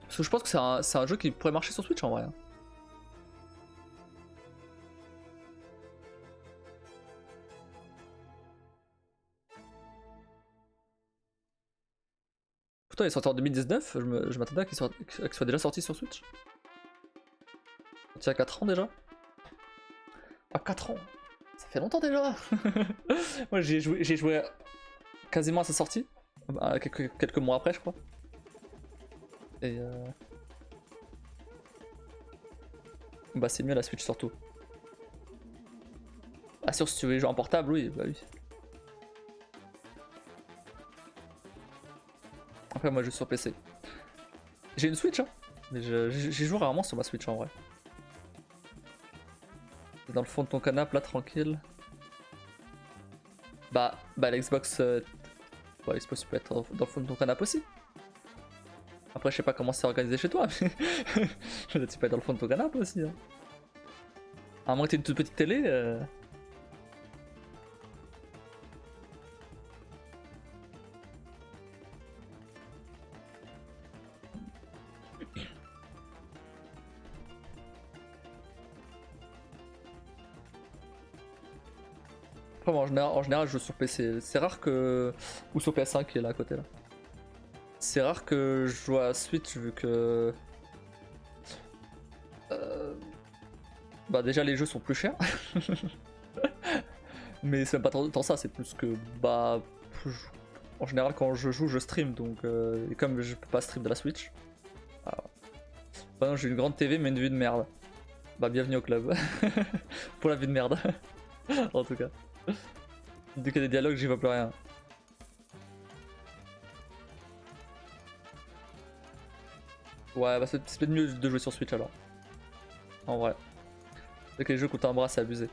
Speaker 1: Parce que je pense que c'est un jeu qui pourrait marcher sur Switch en vrai. Pourtant il est sorti en 2019, je m'attendais à qu'il soit déjà sorti sur Switch. Il y a 4 ans déjà. Ah 4 ans. Ça fait longtemps déjà. Moi j'ai joué quasiment à sa sortie, quelques mois après je crois. Et bah c'est mieux la Switch surtout. Ah sûr si tu veux jouer en portable oui, bah oui. Après moi je joue sur PC. J'ai une Switch hein, mais j'ai joué rarement sur ma Switch en vrai. Dans le fond de ton canapé là tranquille. Bah la Xbox, Xbox peut être dans le fond de ton canapé aussi. Après je sais pas comment c'est organisé chez toi mais tu peux être dans le fond de ton canapé aussi. Hein. À moins que t'aies une toute petite télé. En général, je joue sur PC. C'est rare que... Ou sur PS5 qui est là à côté là. C'est rare que je joue à Switch vu que... Bah déjà les jeux sont plus chers. Mais c'est même pas tant ça, c'est plus que... Bah... En général quand je joue, je stream donc... Et comme je peux pas stream de la Switch... Bah non, j'ai une grande TV mais une vue de merde. Bah bienvenue au club. Pour la vie de merde. En tout cas. Dès qu'il y a des dialogues, j'y vois plus rien. Ouais, bah c'est peut-être mieux de jouer sur Switch alors. En vrai. Avec les jeux coûtent un bras, c'est abusé.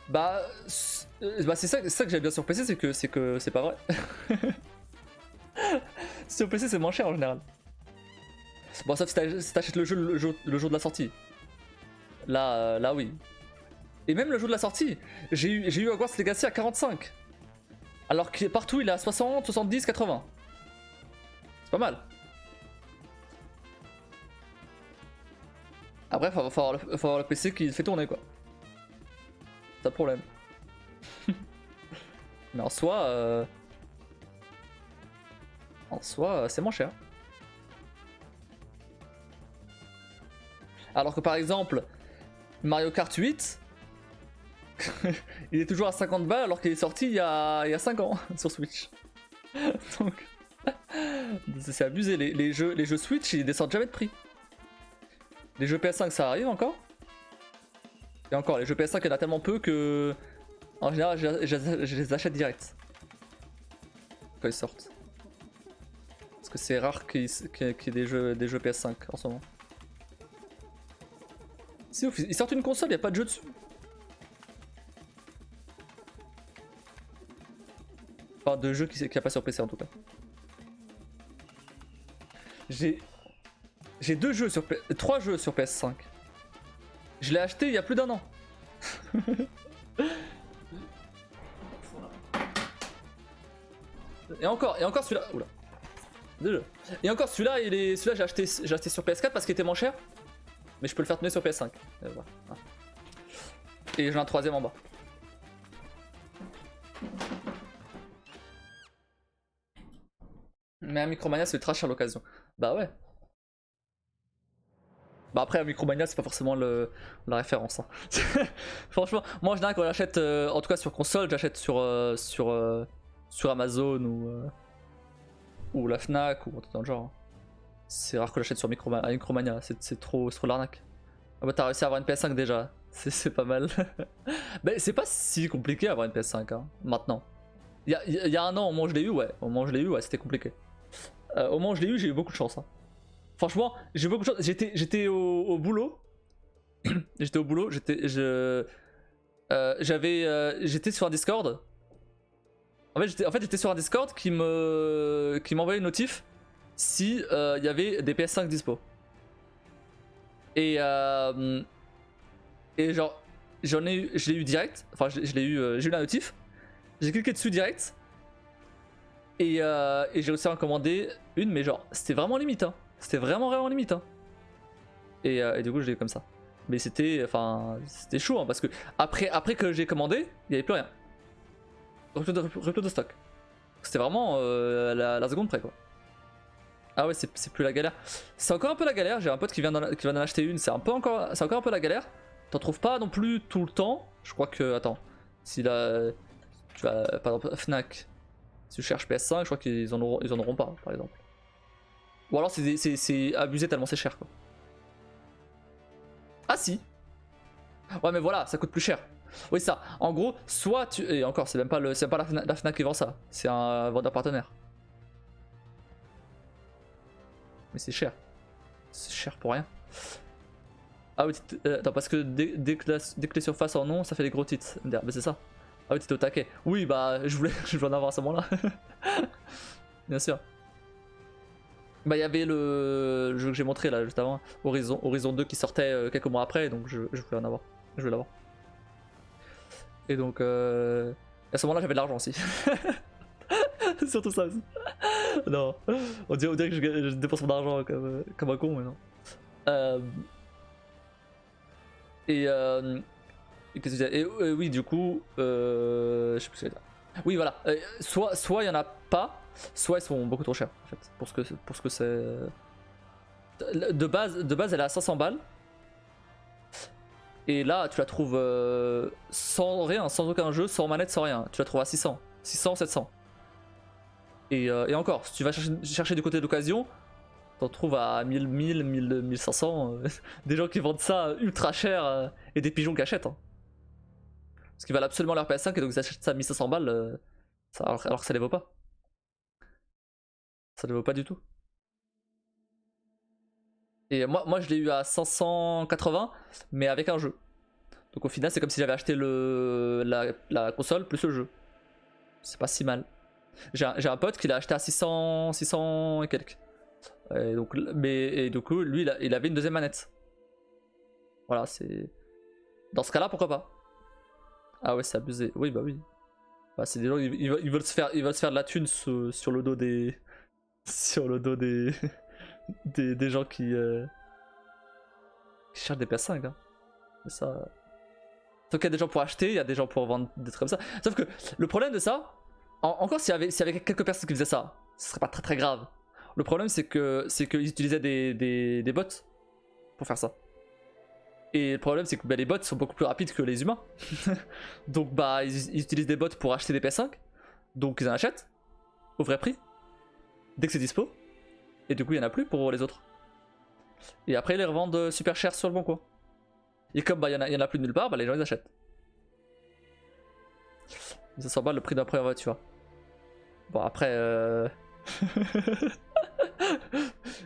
Speaker 1: Bah c'est ça que j'aime bien sur PC, c'est que c'est pas vrai. Sur PC c'est moins cher en général. Bon, sauf si t'achètes le jour de la sortie. Là oui. Et même le jour de la sortie, j'ai eu Hogwarts Legacy à 45. Alors que partout il est à 60, 70, 80. C'est pas mal. Après, faut avoir le PC qui fait tourner quoi. C'est ça le problème. Mais en soi, c'est moins cher. Alors que par exemple, Mario Kart 8, il est toujours à 50 balles alors qu'il est sorti il y a 5 ans sur Switch. Donc, c'est abusé. Les jeux Switch, ils descendent jamais de prix. Les jeux PS5, ça arrive encore. Et encore, les jeux PS5, il y en a tellement peu que, en général, je les achète direct quand ils sortent. Parce que c'est rare qu'il y ait des jeux PS5 en ce moment. C'est ouf, ils sortent une console, il n'y a pas de jeu dessus. Enfin, de jeu qui n'y a pas sur PC en tout cas. J'ai 3 jeux sur PS5. Je l'ai acheté il y a plus d'1 an. Et encore celui-là. Oula. Déjà. Et encore celui-là, celui-là j'ai acheté sur PS4 parce qu'il était moins cher. Mais je peux le faire tourner sur PS5. Et voilà. Et j'ai un 3ème en bas. Mais un Micromania c'est ultra cher à l'occasion. Bah ouais. Bah après un Micromania c'est pas forcément la référence. Hein. Franchement, moi en général quand j'achète, en tout cas sur console, j'achète sur Amazon ou la Fnac ou tout dans le genre. Hein. C'est rare que j'achète sur Micromania, c'est trop l'arnaque. Ah bah t'as réussi à avoir une PS5 déjà, c'est pas mal. Mais c'est pas si compliqué à avoir une PS5 hein, maintenant. Il y a 1 an au moment où je l'ai eu, ouais, c'était compliqué. Au moment où je l'ai eu, j'ai eu beaucoup de chance. Hein. Franchement, j'ai eu beaucoup de chance. J'étais au boulot. J'étais au boulot, j'étais sur un Discord. En fait, j'étais sur un Discord qui m'envoyait une notif si il y avait des PS5 dispo. Et genre, je l'ai eu direct. Enfin, j'ai eu la notif. J'ai cliqué dessus direct. Et j'ai réussi à en commander une, mais genre, c'était vraiment limite. Hein. C'était vraiment limite. Hein. Et du coup, je l'ai eu comme ça. Mais c'était chaud, hein, parce que après que j'ai commandé, il n'y avait plus rien. Rupture de stock. C'était vraiment la seconde près, quoi. Ah ouais, c'est plus la galère. C'est encore un peu la galère. J'ai un pote qui vient d'en acheter une. C'est encore un peu la galère. T'en trouves pas non plus tout le temps. Je crois que. Attends. Si là. Tu vas. Par exemple, Fnac. Si tu cherches PS5, je crois qu'ils en auront pas, par exemple. Ou alors c'est abusé tellement c'est cher, quoi. Ah si. Ouais, mais voilà, ça coûte plus cher. Oui, ça. En gros, soit tu. Et encore, c'est même pas la Fnac qui vend ça. C'est un vendeur partenaire. Mais c'est cher. C'est cher pour rien. Ah oui, attends, parce que dès que les surfaces en ont, ça fait des gros titres. Mais c'est ça. Ah oui, t'étais au taquet. Oui, bah, je voulais en avoir à ce moment-là. Bien sûr. Bah, il y avait le jeu que j'ai montré là juste avant, Horizon 2 qui sortait quelques mois après, donc je voulais en avoir. Je voulais l'avoir. Et donc, à ce moment-là, j'avais de l'argent aussi. Surtout ça aussi. Non, on dirait que je dépense mon argent comme un con, mais non. Qu'est-ce que je disais ? Oui, du coup, je sais plus ce que je vais dire. Oui, voilà. Soit il y en a pas, soit ils sont beaucoup trop chers en fait, pour ce que c'est. De base, elle est à 500 balles. Et là, tu la trouves sans rien, sans aucun jeu, sans manette, sans rien. Tu la trouves à 600, 700. Et encore, si tu vas chercher du côté d'occasion, T'en trouves à 1000, 1000, 1000, 1500. Des gens qui vendent ça ultra cher et des pigeons qui achètent. Hein. Parce qu'ils valent absolument leur PS5 et donc ils achètent ça à 1500 balles alors que ça les vaut pas. Ça les vaut pas du tout. Et moi je l'ai eu à 580 mais avec un jeu. Donc au final c'est comme si j'avais acheté la console plus le jeu. C'est pas si mal. J'ai un pote qui l'a acheté à 600 et quelques. Et donc, et du coup, lui, il avait une deuxième manette. Voilà, c'est... Dans ce cas-là, pourquoi pas? Ah ouais, c'est abusé. Oui, bah oui. Bah, c'est des gens, ils veulent se faire de la thune sur le dos des... sur le dos des... des gens qui cherchent des PS5. Hein. Mais ça... Donc il y a des gens pour acheter, il y a des gens pour vendre des trucs comme ça. Sauf que le problème de ça... Encore s'il y avait quelques personnes qui faisaient ça, ce serait pas très très grave. Le problème c'est qu'ils utilisaient des bots pour faire ça. Et le problème c'est que les bots sont beaucoup plus rapides que les humains. Donc bah ils utilisent des bots pour acheter des PS5. Donc ils en achètent au vrai prix dès que c'est dispo. Et du coup il y en a plus pour les autres. Et après ils les revendent super cher sur le bon coin. Et comme bah il y en a plus de nulle part, bah les gens ils achètent. Ça s'en bat le prix d'un première voiture. Bon après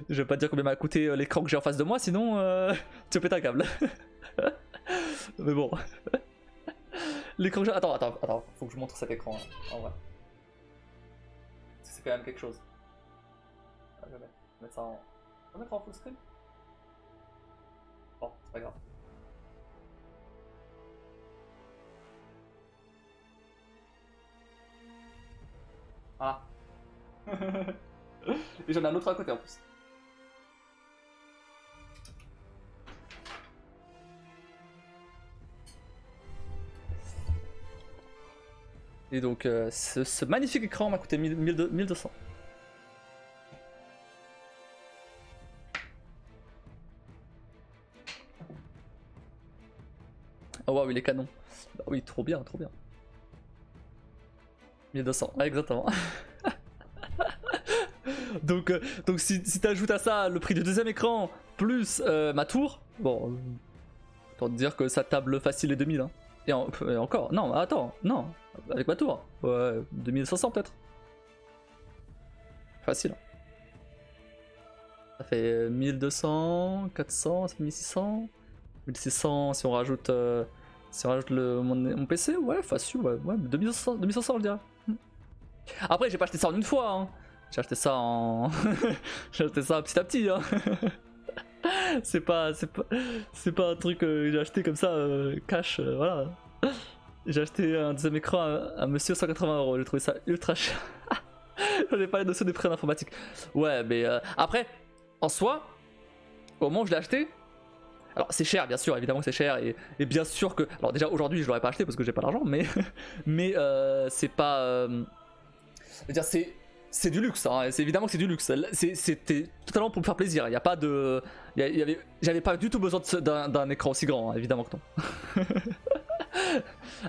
Speaker 1: je vais pas dire combien m'a coûté l'écran que j'ai en face de moi, sinon tu pètes un câble. Mais bon. L'écran que j'ai... Attends, faut que je montre cet écran en vrai. C'est quand même quelque chose. Je vais mettre ça en... On va mettre en full screen. Bon, c'est pas grave. Voilà. Et j'en ai un autre à côté en plus. Et donc ce magnifique écran m'a coûté 1200. Oh waouh, il est canon. Bah oui, trop bien, trop bien. 1200, ouais, exactement. donc si t'ajoutes à ça le prix du deuxième écran plus ma tour, bon, autant te dire que ça table facile les 2000. Hein. Et encore, non, attends, non, avec ma tour, ouais, 2500 peut-être. Facile. Ça fait 1200, 400, ça fait 1600, 1600 si on rajoute, mon PC, ouais, facile, ouais, 2500 je dirais. Après j'ai pas acheté ça en une fois, hein. J'ai acheté ça en... j'ai acheté ça petit à petit, hein. c'est pas un truc que j'ai acheté comme ça, cash, voilà. J'ai acheté un deuxième écran à monsieur 180€, j'ai trouvé ça ultra cher. J'en ai pas les notions des prix en informatique. Ouais, mais après, en soi, au moment où je l'ai acheté, alors c'est cher, bien sûr, évidemment que c'est cher, et bien sûr que... Alors déjà aujourd'hui je l'aurais pas acheté parce que j'ai pas l'argent, mais c'est pas... Je veux dire, c'est du luxe, hein. C'est évidemment que c'est du luxe. C'était totalement pour me faire plaisir. Il y a pas de, j'avais pas du tout besoin d'un écran aussi grand, hein, évidemment que non.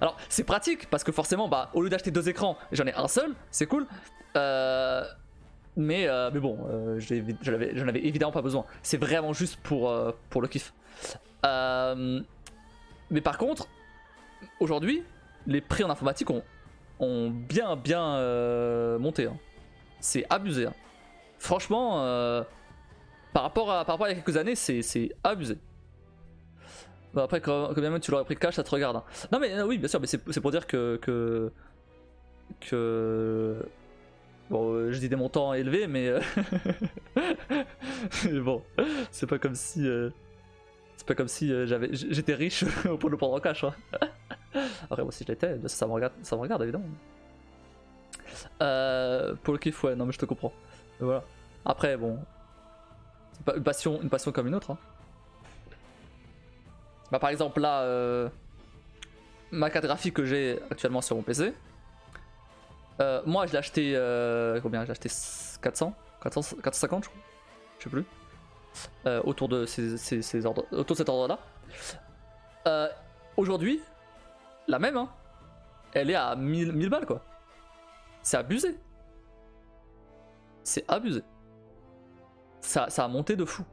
Speaker 1: Alors c'est pratique parce que forcément, bah, au lieu d'acheter deux écrans, j'en ai un seul, c'est cool. Mais bon, j'en avais évidemment pas besoin. C'est vraiment juste pour le kiff. Mais par contre, aujourd'hui, les prix en informatique ont bien monté. Hein. C'est abusé. Hein. Franchement, par rapport à il y a quelques années, c'est abusé. Bah après, quand même tu l'aurais pris cash, ça te regarde. Hein. Non mais oui, bien sûr, mais c'est pour dire que... Bon, je dis des montants élevés, mais... mais bon, c'est pas comme si... C'est pas comme si j'étais riche pour le prendre en cash. Hein. Après, moi si je l'étais, ça me regarde évidemment. Pour le kiff, ouais, non mais je te comprends. Mais voilà. Après, bon... Une passion comme une autre. Hein. Bah par exemple là, ma carte graphique que j'ai actuellement sur mon PC, moi je l'ai acheté, combien? J'ai acheté 450 je crois, je sais plus, autour de autour de cet ordre là. Aujourd'hui, la même, hein, elle est à 1000 balles quoi. C'est abusé. C'est abusé. ça a monté de fou.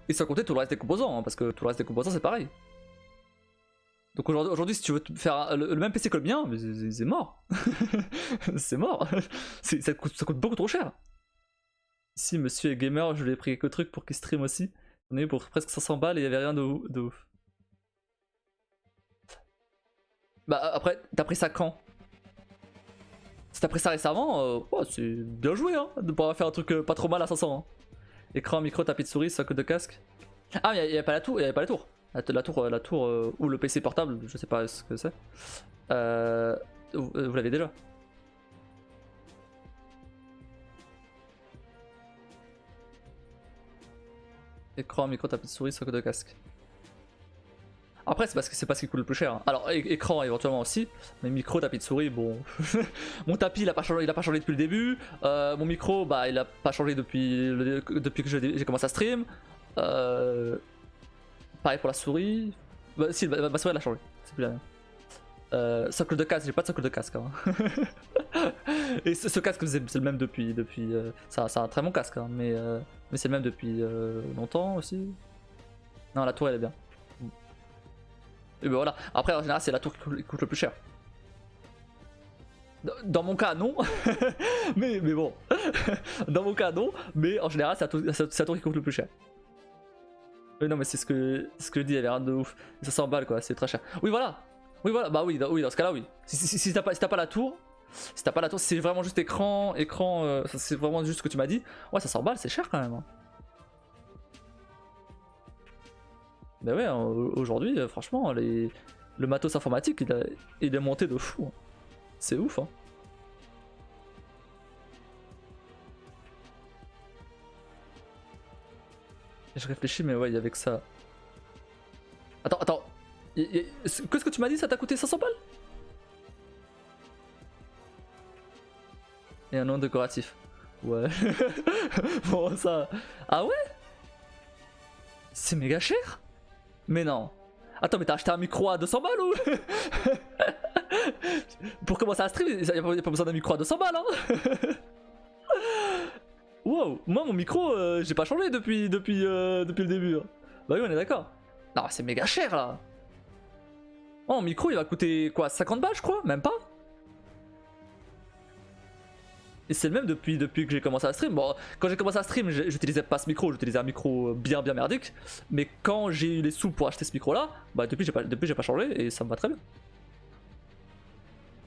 Speaker 1: Et sans compter tout le reste des composants, hein, parce que tout le reste des composants c'est pareil. Donc aujourd'hui, si tu veux faire le même PC que le mien, c'est mort. C'est mort. Ça coûte beaucoup trop cher. Ici, monsieur est gamer, je lui ai pris quelques trucs pour qu'il stream aussi. On est pour presque 500 balles et il n'y avait rien de ouf. Bah après, t'as pris ça quand? Si t'as pris ça récemment, c'est bien joué hein, de pouvoir faire un truc pas trop mal à 500. Hein. Écran, micro, tapis de souris, socle de casque. Ah mais il n'y avait pas la tour, il y avait pas la tour. La tour ou le PC portable, je sais pas ce que c'est. Vous l'avez déjà. Écran, micro, tapis de souris, socle de casque. Après c'est parce que c'est pas ce qui coûte le plus cher. Hein. Alors écran éventuellement aussi, mais micro, tapis de souris, bon. Mon tapis il a pas changé depuis le début. Mon micro bah il a pas changé depuis que j'ai commencé à stream. Pareil pour la souris. Bah, si, ma souris elle a changé. C'est plus la même. Socle de casque, j'ai pas de socle de casque. Hein. Et ce casque c'est le même depuis. C'est un très bon casque, hein, mais c'est le même depuis longtemps aussi. Non, la tour elle est bien. Et ben voilà. Après en général c'est la tour qui coûte le plus cher. Dans mon cas non. mais bon. Dans mon cas non. Mais en général c'est la tour qui coûte le plus cher. Non mais c'est ce que je dis, il y avait rien de ouf. Ça s'emballe quoi, c'est très cher. Oui voilà. Bah oui, dans ce cas là oui. Si t'as pas la tour, si c'est vraiment juste écran, c'est vraiment juste ce que tu m'as dit. Ouais ça s'emballe, c'est cher quand même. Hein. Bah ouais, aujourd'hui franchement le matos informatique il est monté de fou. Hein. C'est ouf hein. Je réfléchis, mais ouais, il y avait que ça. Attends. Qu'est-ce que tu m'as dit? Ça t'a coûté 500 balles? Et un nom décoratif. Ouais. Bon, ça. Ah ouais? C'est méga cher? Mais non. Attends, mais t'as acheté un micro à 200 balles ou? Pour commencer à stream, il n'y a pas besoin d'un micro à 200 balles, hein? Wow, moi mon micro j'ai pas changé depuis le début. Hein. Bah oui on est d'accord. Non c'est méga cher là. Oh, mon micro il va coûter quoi 50 balles je crois, même pas. Et c'est le même depuis que j'ai commencé à stream. Bon quand j'ai commencé à stream j'utilisais pas ce micro, j'utilisais un micro bien merdique. Mais quand j'ai eu les sous pour acheter ce micro là, bah depuis j'ai pas changé et ça me va très bien.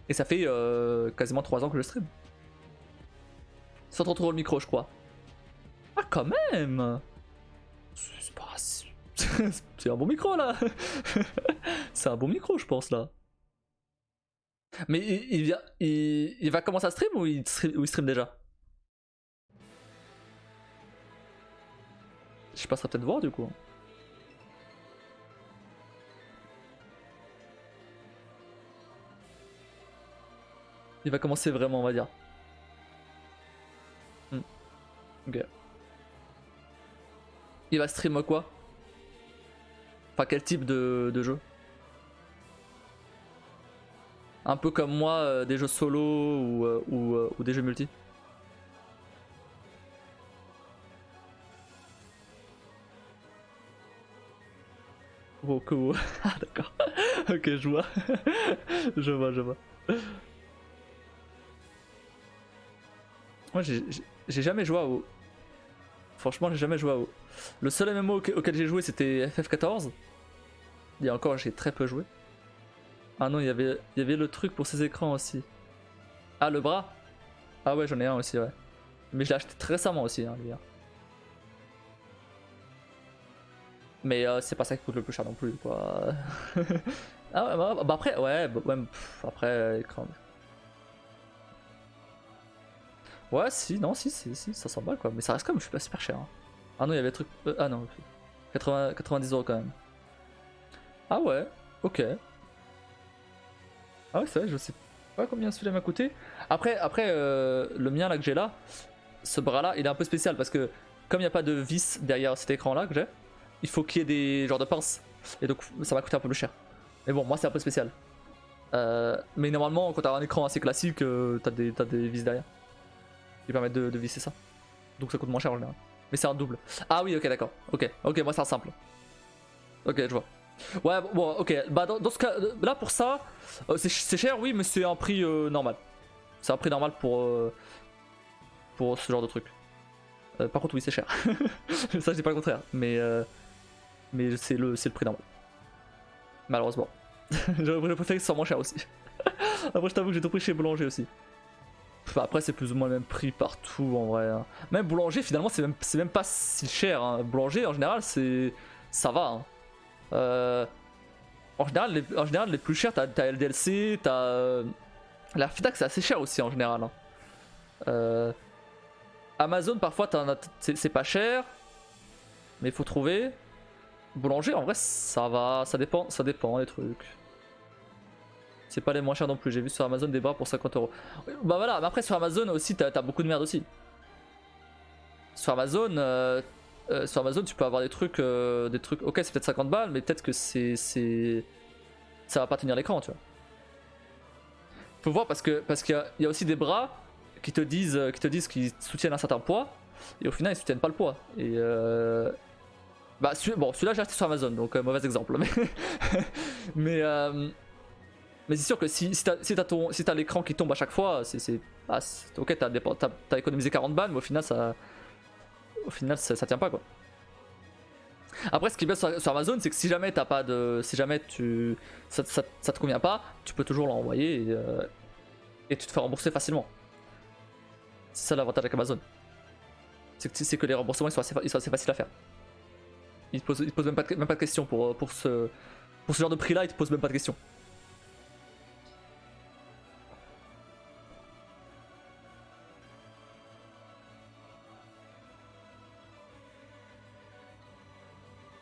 Speaker 1: Et ça fait quasiment 3 ans que je stream. 130 € le micro je crois. Ah quand même. C'est pas... C'est un bon micro là. C'est un bon micro je pense là. Mais il va commencer à stream ou il stream déjà? Je passerai peut-être voir du coup. Il va commencer vraiment on va dire. Ok. Il va stream quoi? Enfin quel type de jeu? Un peu comme moi, des jeux solo ou des jeux multi? Beaucoup. Ah d'accord. Ok je vois. je vois. Moi j'ai jamais joué à WoW. Franchement j'ai jamais joué à WoW. Le seul MMO auquel j'ai joué c'était FF14. Il y a encore j'ai très peu joué. Ah non il y avait le truc pour ses écrans aussi. Ah le bras. Ah ouais j'en ai un aussi ouais. Mais je l'ai acheté très récemment aussi hein, lui. Mais c'est pas ça qui coûte le plus cher non plus quoi. Ah ouais bah après ouais, après écran. Ouais si ça s'en bat quoi, mais ça reste quand même pas super cher. Hein. Ah non il y avait le truc. Ah non 90 € quand même. Ah ouais, ok. Ah ouais c'est vrai, je sais pas combien celui-là m'a coûté. Après le mien là que j'ai là, ce bras là il est un peu spécial parce que comme il n'y a pas de vis derrière cet écran là que j'ai, il faut qu'il y ait des genres de pinces. Et donc ça va coûter un peu plus cher. Mais bon moi c'est un peu spécial. Mais normalement, quand t'as un écran assez classique, t'as des vis derrière qui permettent de visser ça. Donc ça coûte moins cher en général. Mais c'est un double. Ah oui, ok, d'accord. Ok, moi c'est un simple. Ok, je vois. Ouais, bon, ok. Bah, dans ce cas, là pour ça, c'est cher, oui, mais c'est un prix normal. C'est un prix normal pour ce genre de truc. Par contre, oui, c'est cher. Ça, je dis pas le contraire. Mais c'est le prix normal. Malheureusement. J'aurais préféré que ce soit moins cher aussi. Après, je t'avoue que j'ai tout pris chez Boulanger aussi. Enfin, après, c'est plus ou moins le même prix partout en vrai. Hein. Même Boulanger, finalement, c'est même pas si cher. Hein. Boulanger, en général, ça va. Hein. En général, les plus chers, t'as LDLC, t'as. La FNAC, c'est assez cher aussi en général. Hein. Amazon, parfois, c'est pas cher. Mais il faut trouver. Boulanger, en vrai, ça va. Ça dépend des trucs. C'est pas les moins chers non plus. J'ai vu sur Amazon des bras pour 50 €. Bah voilà, mais après sur Amazon aussi, t'as beaucoup de merde aussi. Sur Amazon, tu peux avoir des trucs. Ok, c'est peut-être 50 balles, mais peut-être que ça va pas tenir l'écran, tu vois. Faut voir parce qu'il y a aussi des bras qui te disent qu'ils soutiennent un certain poids, et au final ils soutiennent pas le poids. Et bah celui-là j'ai acheté sur Amazon, donc mauvais exemple. Mais c'est sûr que si t'as l'écran qui tombe à chaque fois, ok, t'as économisé 40 balles, mais au final ça tient pas quoi. Après, ce qui est bien sur Amazon, c'est que si jamais ça te convient pas, tu peux toujours l'envoyer et tu te fais rembourser facilement. C'est ça l'avantage avec Amazon. C'est que les remboursements ils sont assez faciles à faire. Ils te posent même pas de questions pour ce genre de prix là, ils te posent même pas de questions.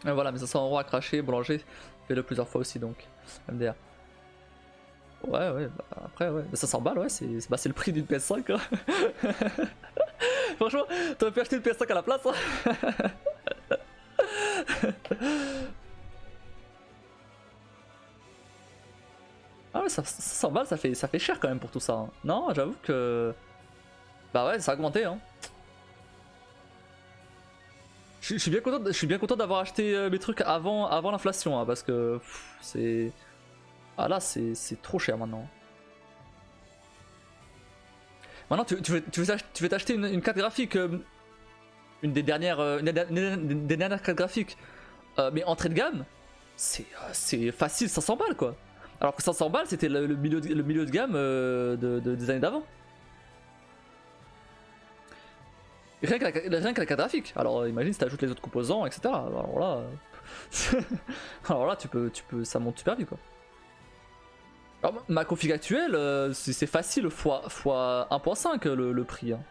Speaker 1: Voilà, mais 500 € à cracher, Boulanger, fais-le plusieurs fois aussi donc, MDR. Ouais, bah, après, ouais, 500 balles, ouais, c'est le prix d'une PS5. Hein. Franchement, t'aurais pu acheter une PS5 à la place. Hein. Ah ouais, 500 balles, ça fait cher quand même pour tout ça. Hein. Non, j'avoue que. Bah ouais, ça a augmenté, hein. Je suis bien content d'avoir acheté mes trucs avant l'inflation, hein, parce que c'est. Ah là, c'est trop cher maintenant. Maintenant, tu veux t'acheter une carte graphique, une des dernières cartes graphiques, mais entrée de gamme, c'est facile 500 balles quoi. Alors que 500 balles, c'était le milieu de gamme des années d'avant. Rien que la carte graphique. Alors imagine si t'ajoutes les autres composants, etc. Alors là, tu peux, ça monte super vite quoi. Alors, ma config actuelle, c'est facile fois 1.5 le prix. Hein.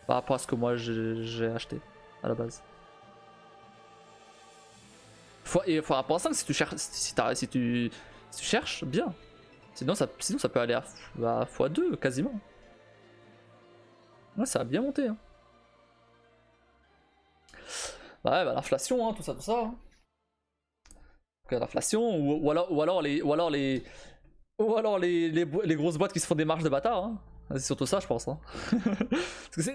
Speaker 1: Par rapport à ce que moi j'ai acheté à la base. Fois 1.5 si tu cherches bien. Sinon ça peut aller à x2 quasiment. Ouais, ça a bien monté. Hein. Bah ouais, bah l'inflation, hein, tout ça. Hein. L'inflation, ou alors les grosses boîtes qui se font des marges de bâtard. Hein. C'est surtout ça, je pense. Hein. Parce que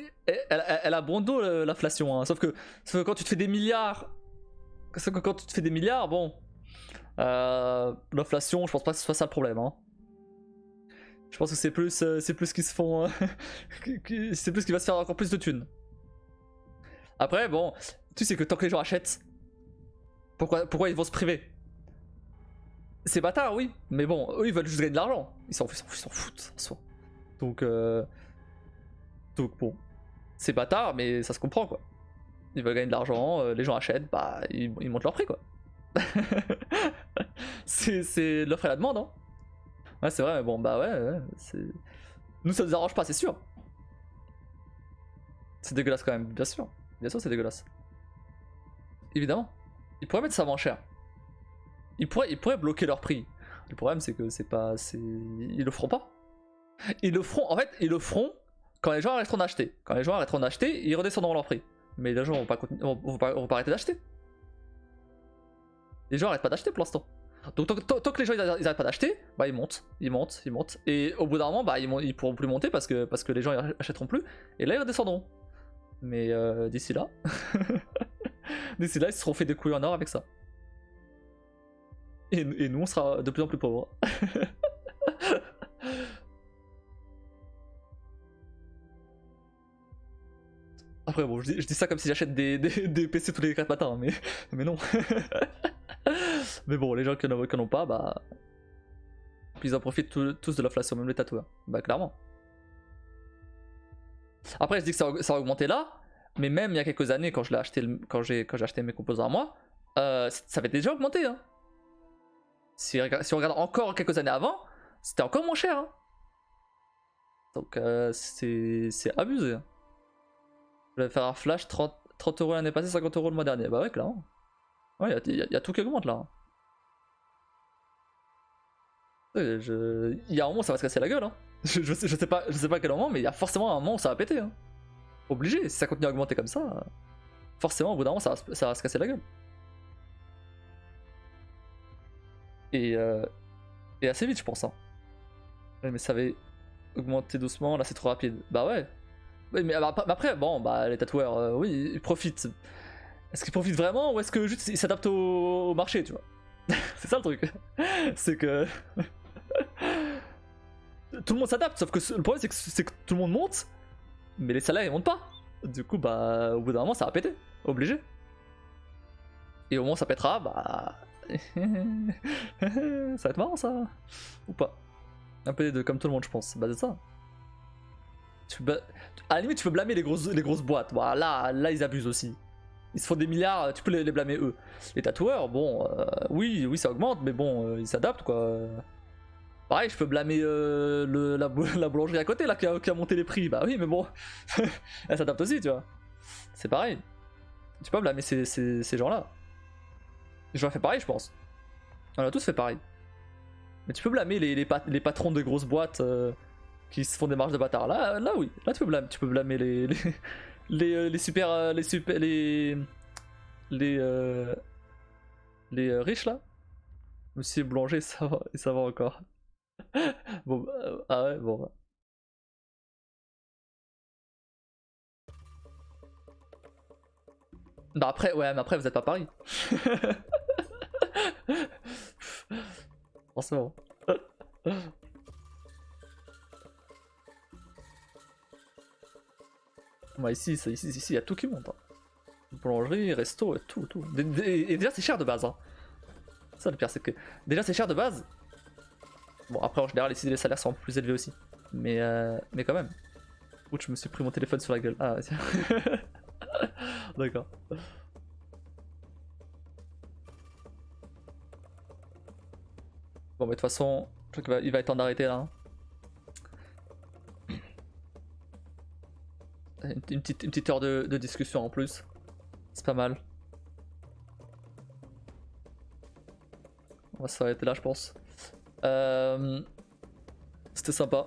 Speaker 1: elle a bon dos l'inflation. Hein. Sauf que quand tu te fais des milliards. Bon. L'inflation, je pense pas que ce soit ça le problème. Hein. Je pense que c'est plus qu'ils se font. C'est plus qu'il va se faire encore plus de thunes. Après, bon, tu sais que tant que les gens achètent, pourquoi ils vont se priver? C'est bâtard, oui, mais bon, eux ils veulent juste gagner de l'argent. Ils s'en foutent en soi. Donc bon, c'est bâtard, mais ça se comprend quoi. Ils veulent gagner de l'argent, les gens achètent, bah ils montent leur prix quoi. c'est l'offre et la demande, hein. Ouais, c'est vrai, mais bon, bah ouais, nous ça nous arrange pas, c'est sûr. C'est dégueulasse quand même, bien sûr. Bien sûr, c'est dégueulasse. Évidemment. Ils pourraient mettre ça moins cher. Ils pourraient bloquer leur prix. Le problème, c'est que ils le feront pas. Ils le feront quand les gens arrêteront d'acheter. Quand les gens arrêteront d'acheter, ils redescendront leur prix. Mais les gens vont pas arrêter d'acheter. Les gens arrêtent pas d'acheter pour l'instant. Donc tant que les gens ils arrêtent pas d'acheter, bah ils montent. Et au bout d'un moment, bah ils pourront plus monter parce que les gens ils achèteront plus. Et là ils redescendront. Mais d'ici là, ils se seront fait des couilles en or avec ça. Et nous on sera de plus en plus pauvres. Après bon, je dis ça comme si j'achète des PC tous les 4 matins, hein, mais non. Mais bon, les gens qui n'en ont pas, bah... Puis ils en profitent tous de l'inflation, même les tatoueurs. Bah clairement. Après je dis que ça a augmenté là, mais même il y a quelques années quand j'ai acheté mes composants à moi, ça avait déjà augmenté. Hein. Si on regarde encore quelques années avant, c'était encore moins cher. Hein. Donc c'est abusé. Hein. Je vais faire un flash 30 € l'année passée, 50 € le mois dernier. Bah ouais, clairement. Ouais, il y a tout qui augmente là. Il y a un moment ça va se casser la gueule. Hein. Je sais pas à quel moment, mais il y a forcément un moment où ça va péter. Hein. Obligé, si ça continue à augmenter comme ça, forcément au bout d'un moment ça va se casser la gueule. Et assez vite je pense. Hein. Ouais, mais ça avait augmenté doucement, là c'est trop rapide. Bah ouais. Oui, mais après, bon, bah les tatoueurs, oui, ils profitent. Est-ce qu'ils profitent vraiment ou est-ce que juste ils s'adaptent au marché, tu vois? C'est ça le truc. C'est que tout le monde s'adapte, sauf que le problème c'est que tout le monde monte, mais les salaires ils montent pas. Du coup, bah au bout d'un moment ça va péter, obligé. Et au moment où ça pètera, bah ça va être marrant ça, ou pas? Un peu les deux, comme tout le monde je pense. Bah c'est ça. À la limite tu peux blâmer les grosses boîtes. Voilà, là ils abusent aussi. Ils se font des milliards, tu peux les blâmer eux. Les tatoueurs, bon, oui ça augmente, mais bon, ils s'adaptent quoi. Pareil, je peux blâmer la boulangerie à côté là qui a monté les prix. Bah oui, mais bon, elle s'adapte aussi, tu vois. C'est pareil. Tu peux blâmer ces gens-là. J'aurais fait pareil, je pense. On a tous fait pareil. Mais tu peux blâmer les patrons de grosses boîtes qui se font des marges de bâtard. Là oui, là tu peux blâmer les riches là. Monsieur Boulanger, ça va encore. Bon, ah ouais, bon. Bah. Bah après, ouais, mais après vous êtes pas Paris. Forcément. Bah ici, il y a tout qui monte. Hein. Boulangerie, resto, et tout. Et déjà c'est cher de base. Hein. Ça le pire c'est que déjà c'est cher de base. Bon après en général ici les salaires sont plus élevés aussi. Mais quand même. Ouh, je me suis pris mon téléphone sur la gueule. Ah tiens. D'accord. Bon mais de toute façon, je crois qu'il va être temps d'arrêter là. Hein. Une petite heure de discussion en plus. C'est pas mal. On va s'arrêter là je pense. C'était sympa.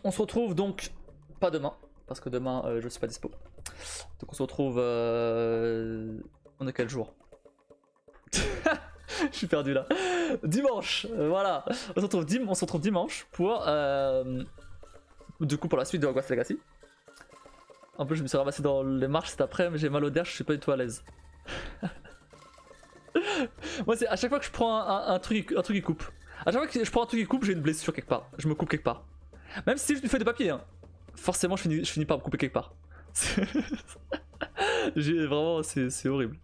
Speaker 1: On se retrouve donc pas demain, parce que demain je suis pas dispo. Donc on se retrouve... On est quel jour? Je suis perdu là. Dimanche, voilà. On se retrouve dimanche pour... Du coup pour la suite de Hogwarts Legacy. En plus je me suis ramassé dans les marches cet après, mais j'ai mal au derrière, je suis pas du tout à l'aise. Moi c'est à chaque fois que je prends un truc qui coupe. À chaque fois que je prends un truc qui coupe, j'ai une blessure quelque part. Je me coupe quelque part. Même si je me fais de papier, hein. Forcément je finis par me couper quelque part. Vraiment c'est horrible.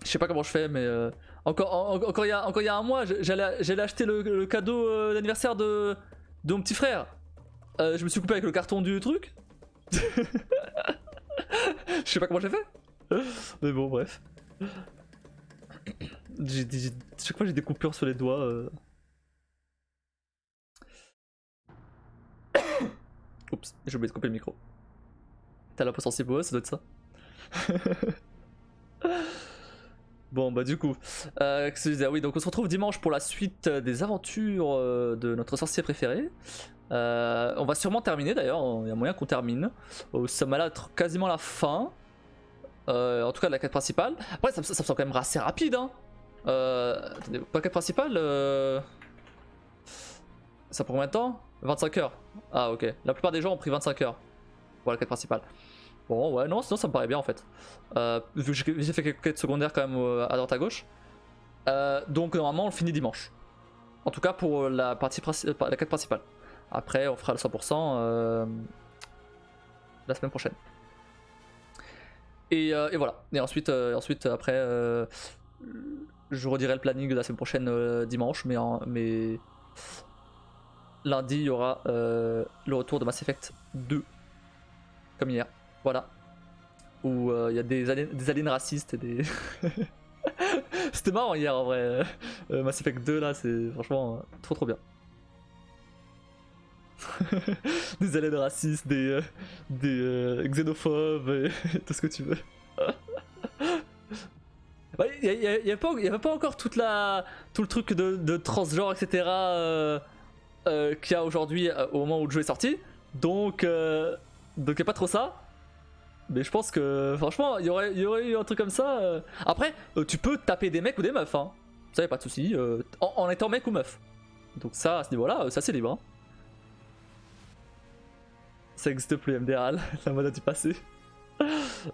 Speaker 1: Je sais pas comment je fais, mais encore il y a un mois, j'allais acheter le cadeau d'anniversaire de mon petit frère. Je me suis coupé avec le carton du truc. Je sais pas comment j'ai fait. Mais bon, bref. Chaque fois j'ai des coupures sur les doigts. Oups, j'ai oublié de couper le micro. T'as la peau sensible, ouais, ça doit être ça. Bon bah du coup, qu'est-ce que je disais? Oui, donc on se retrouve dimanche pour la suite des aventures de notre sorcier préféré. On va sûrement terminer d'ailleurs, il y a moyen qu'on termine. Ça m'a l'air d'être quasiment la fin. En tout cas de la quête principale. Après ça me semble quand même assez rapide hein. Attendez, pas la quête principale ça prend combien de temps? 25 heures. Ah ok, la plupart des gens ont pris 25 heures pour la quête principale. Bon ouais non sinon ça me paraît bien en fait. Vu que j'ai fait quelques quêtes secondaires quand même à droite à gauche. Donc normalement on le finit dimanche. En tout cas pour la quête principale. Après on fera le 100% la semaine prochaine. Et voilà. Et ensuite après je redirai le planning de la semaine prochaine dimanche. Mais lundi il y aura le retour de Mass Effect 2. Comme hier. Voilà. Où il y a des aliens racistes et des... C'était marrant hier en vrai. Mass Effect 2 là c'est franchement trop bien. Des aliens racistes, des xénophobes et tout ce que tu veux. Il n'y avait pas encore tout le truc de transgenre etc. Qu'il y a aujourd'hui au moment où le jeu est sorti. Donc il n'y a pas trop ça. Mais je pense que franchement il y aurait eu un truc comme ça. Après tu peux taper des mecs ou des meufs hein. Ça y a pas de soucis en étant mec ou meuf. Donc ça à ce niveau là ça c'est libre hein. Ça existe plus MDR, la mode a du passé.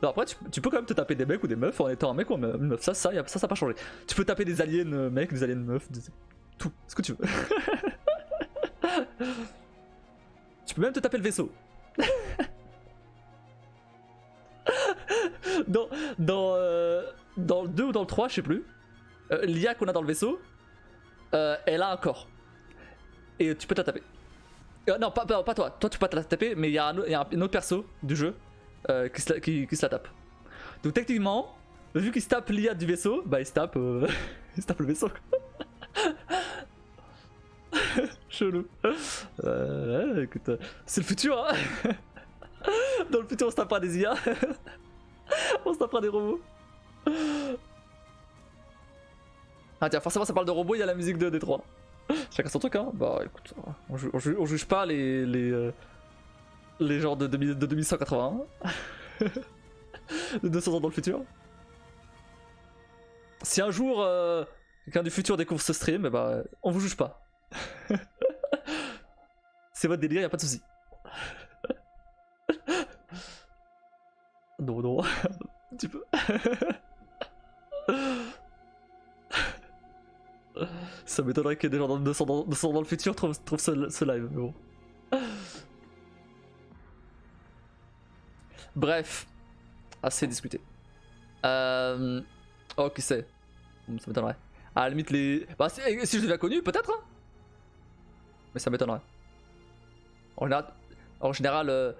Speaker 1: Non, après tu peux quand même te taper des mecs ou des meufs en étant un mec ou une meuf, ça n'a pas changé. Tu peux taper des aliens mecs, des aliens meufs, tout, ce que tu veux. Tu peux même te taper le vaisseau. Dans le 2 ou dans le 3, je sais plus, l'IA qu'on a dans le vaisseau, elle a un corps. Et tu peux te la taper. Non, pas toi. Toi, tu peux pas te la taper, mais il y a un autre perso du jeu qui se la tape. Donc, techniquement, vu qu'il se tape l'IA du vaisseau, bah il se tape, il se tape le vaisseau. Chelou. Ouais, écoute, c'est le futur, hein. Dans le futur, on se tapera des IA. On se tapera des robots. Ah, tiens, forcément, ça parle de robots, il y a la musique de D3. Chacun son truc hein. Bah écoute, on juge pas les genres de 2181. De 200 ans dans le futur. Si un jour quelqu'un du futur découvre ce stream, bah on vous juge pas. C'est votre délire, y a pas de soucis. Non, tu peux. Ça m'étonnerait que des gens dans 200 dans le futur trouvent ce live, mais bon. Bref, assez discuté. Oh, qui c'est? Ça m'étonnerait. À la limite, les. Bah, si je les avais connus, peut-être, hein. Mais ça m'étonnerait. En général,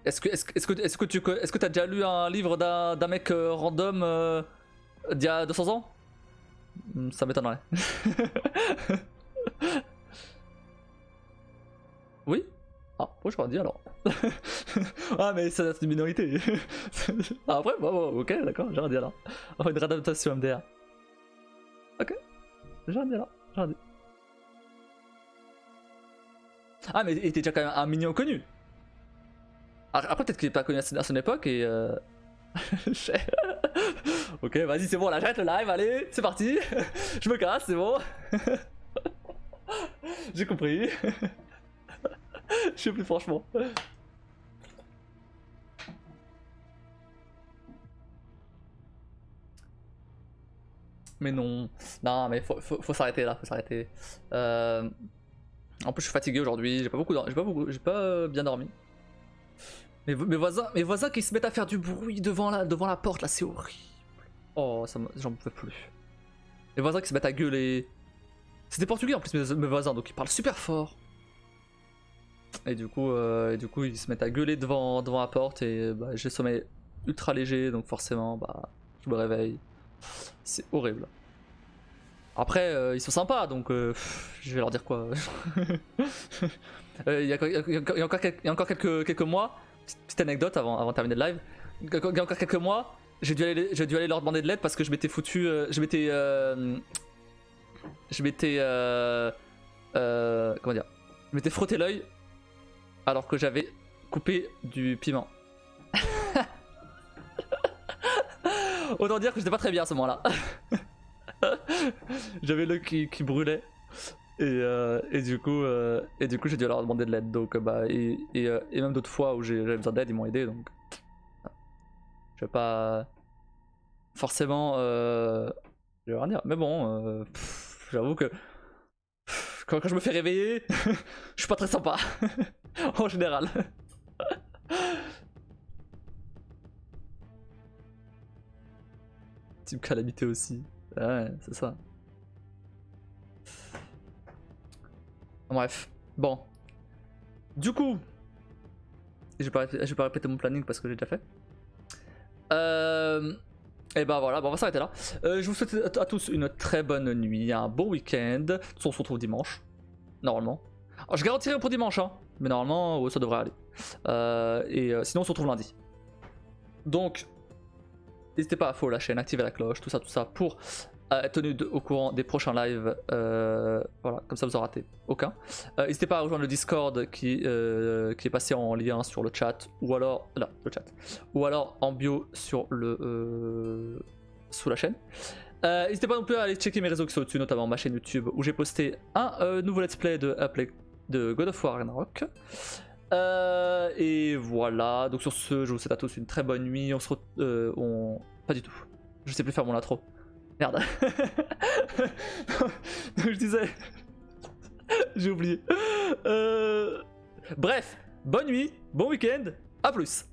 Speaker 1: est-ce que t'as déjà lu un livre d'un mec random d'il y a 200 ans? Ça m'étonnerait. Oui? Ah, pourquoi je dit alors? Ah, mais c'est une minorité. Ah, après, bon, ok, d'accord, j'ai rien dit alors. Enfin, une réadaptation MDR. Ok, j'ai rien dit alors, j'ai rien dit. Ah, mais il était déjà quand même un mignon connu. Après, peut-être qu'il est pas connu à son époque et. Ok, vas-y, c'est bon, là j'arrête le live, allez, c'est parti. Je me casse, c'est bon. J'ai compris. Je sais plus, franchement. Mais non, mais faut s'arrêter là, faut s'arrêter. En plus, je suis fatigué aujourd'hui, j'ai pas bien dormi. Mes voisins qui se mettent à faire du bruit devant la porte là, c'est horrible. Oh, j'en pouvais plus. Les voisins qui se mettent à gueuler. C'est des portugais en plus, mes voisins, donc ils parlent super fort. Et du coup, ils se mettent à gueuler devant la porte et bah, j'ai le sommeil ultra léger, donc forcément, bah, je me réveille. C'est horrible. Après, ils sont sympas, donc je vais leur dire quoi. Il y a encore quelques mois, petite anecdote avant de terminer le live. Il y a encore quelques mois, j'ai dû aller leur demander de l'aide parce que je m'étais foutu, comment dire, je m'étais frotté l'œil alors que j'avais coupé du piment. Autant dire que j'étais pas très bien à ce moment-là. J'avais l'œil qui brûlait et du coup j'ai dû leur demander de l'aide. Donc et même d'autres fois où j'avais besoin d'aide, ils m'ont aidé. Donc je vais pas forcément je vais rien dire. Mais bon, j'avoue que quand je me fais réveiller, je suis pas très sympa en général. Team Calamité aussi. Ouais, c'est ça. Bref, bon. Du coup, je vais pas répéter mon planning parce que j'ai déjà fait. Et ben voilà, bon, on va s'arrêter là. Je vous souhaite à tous une très bonne nuit, un bon week-end. De toute façon, on se retrouve dimanche, normalement. Alors, je garantirai pour dimanche, hein, mais normalement, ouais, ça devrait aller. Sinon, on se retrouve lundi. Donc, n'hésitez pas à follow la chaîne, activer la cloche, tout ça pour être tenu au courant des prochains lives. Voilà, comme ça vous en ratez aucun. N'hésitez pas à rejoindre le Discord qui est passé en lien sur le chat, ou alors là, le chat, ou alors en bio sur le sous la chaîne. N'hésitez pas non plus à aller checker mes réseaux qui sont au-dessus, notamment ma chaîne YouTube où j'ai posté un nouveau let's play de God of War Ragnarok. Et voilà, donc sur ce, je vous souhaite à tous une très bonne nuit. On se pas du tout. Je sais plus faire mon intro. Merde. Donc je disais. J'ai oublié. Bref, bonne nuit, bon week-end, à plus.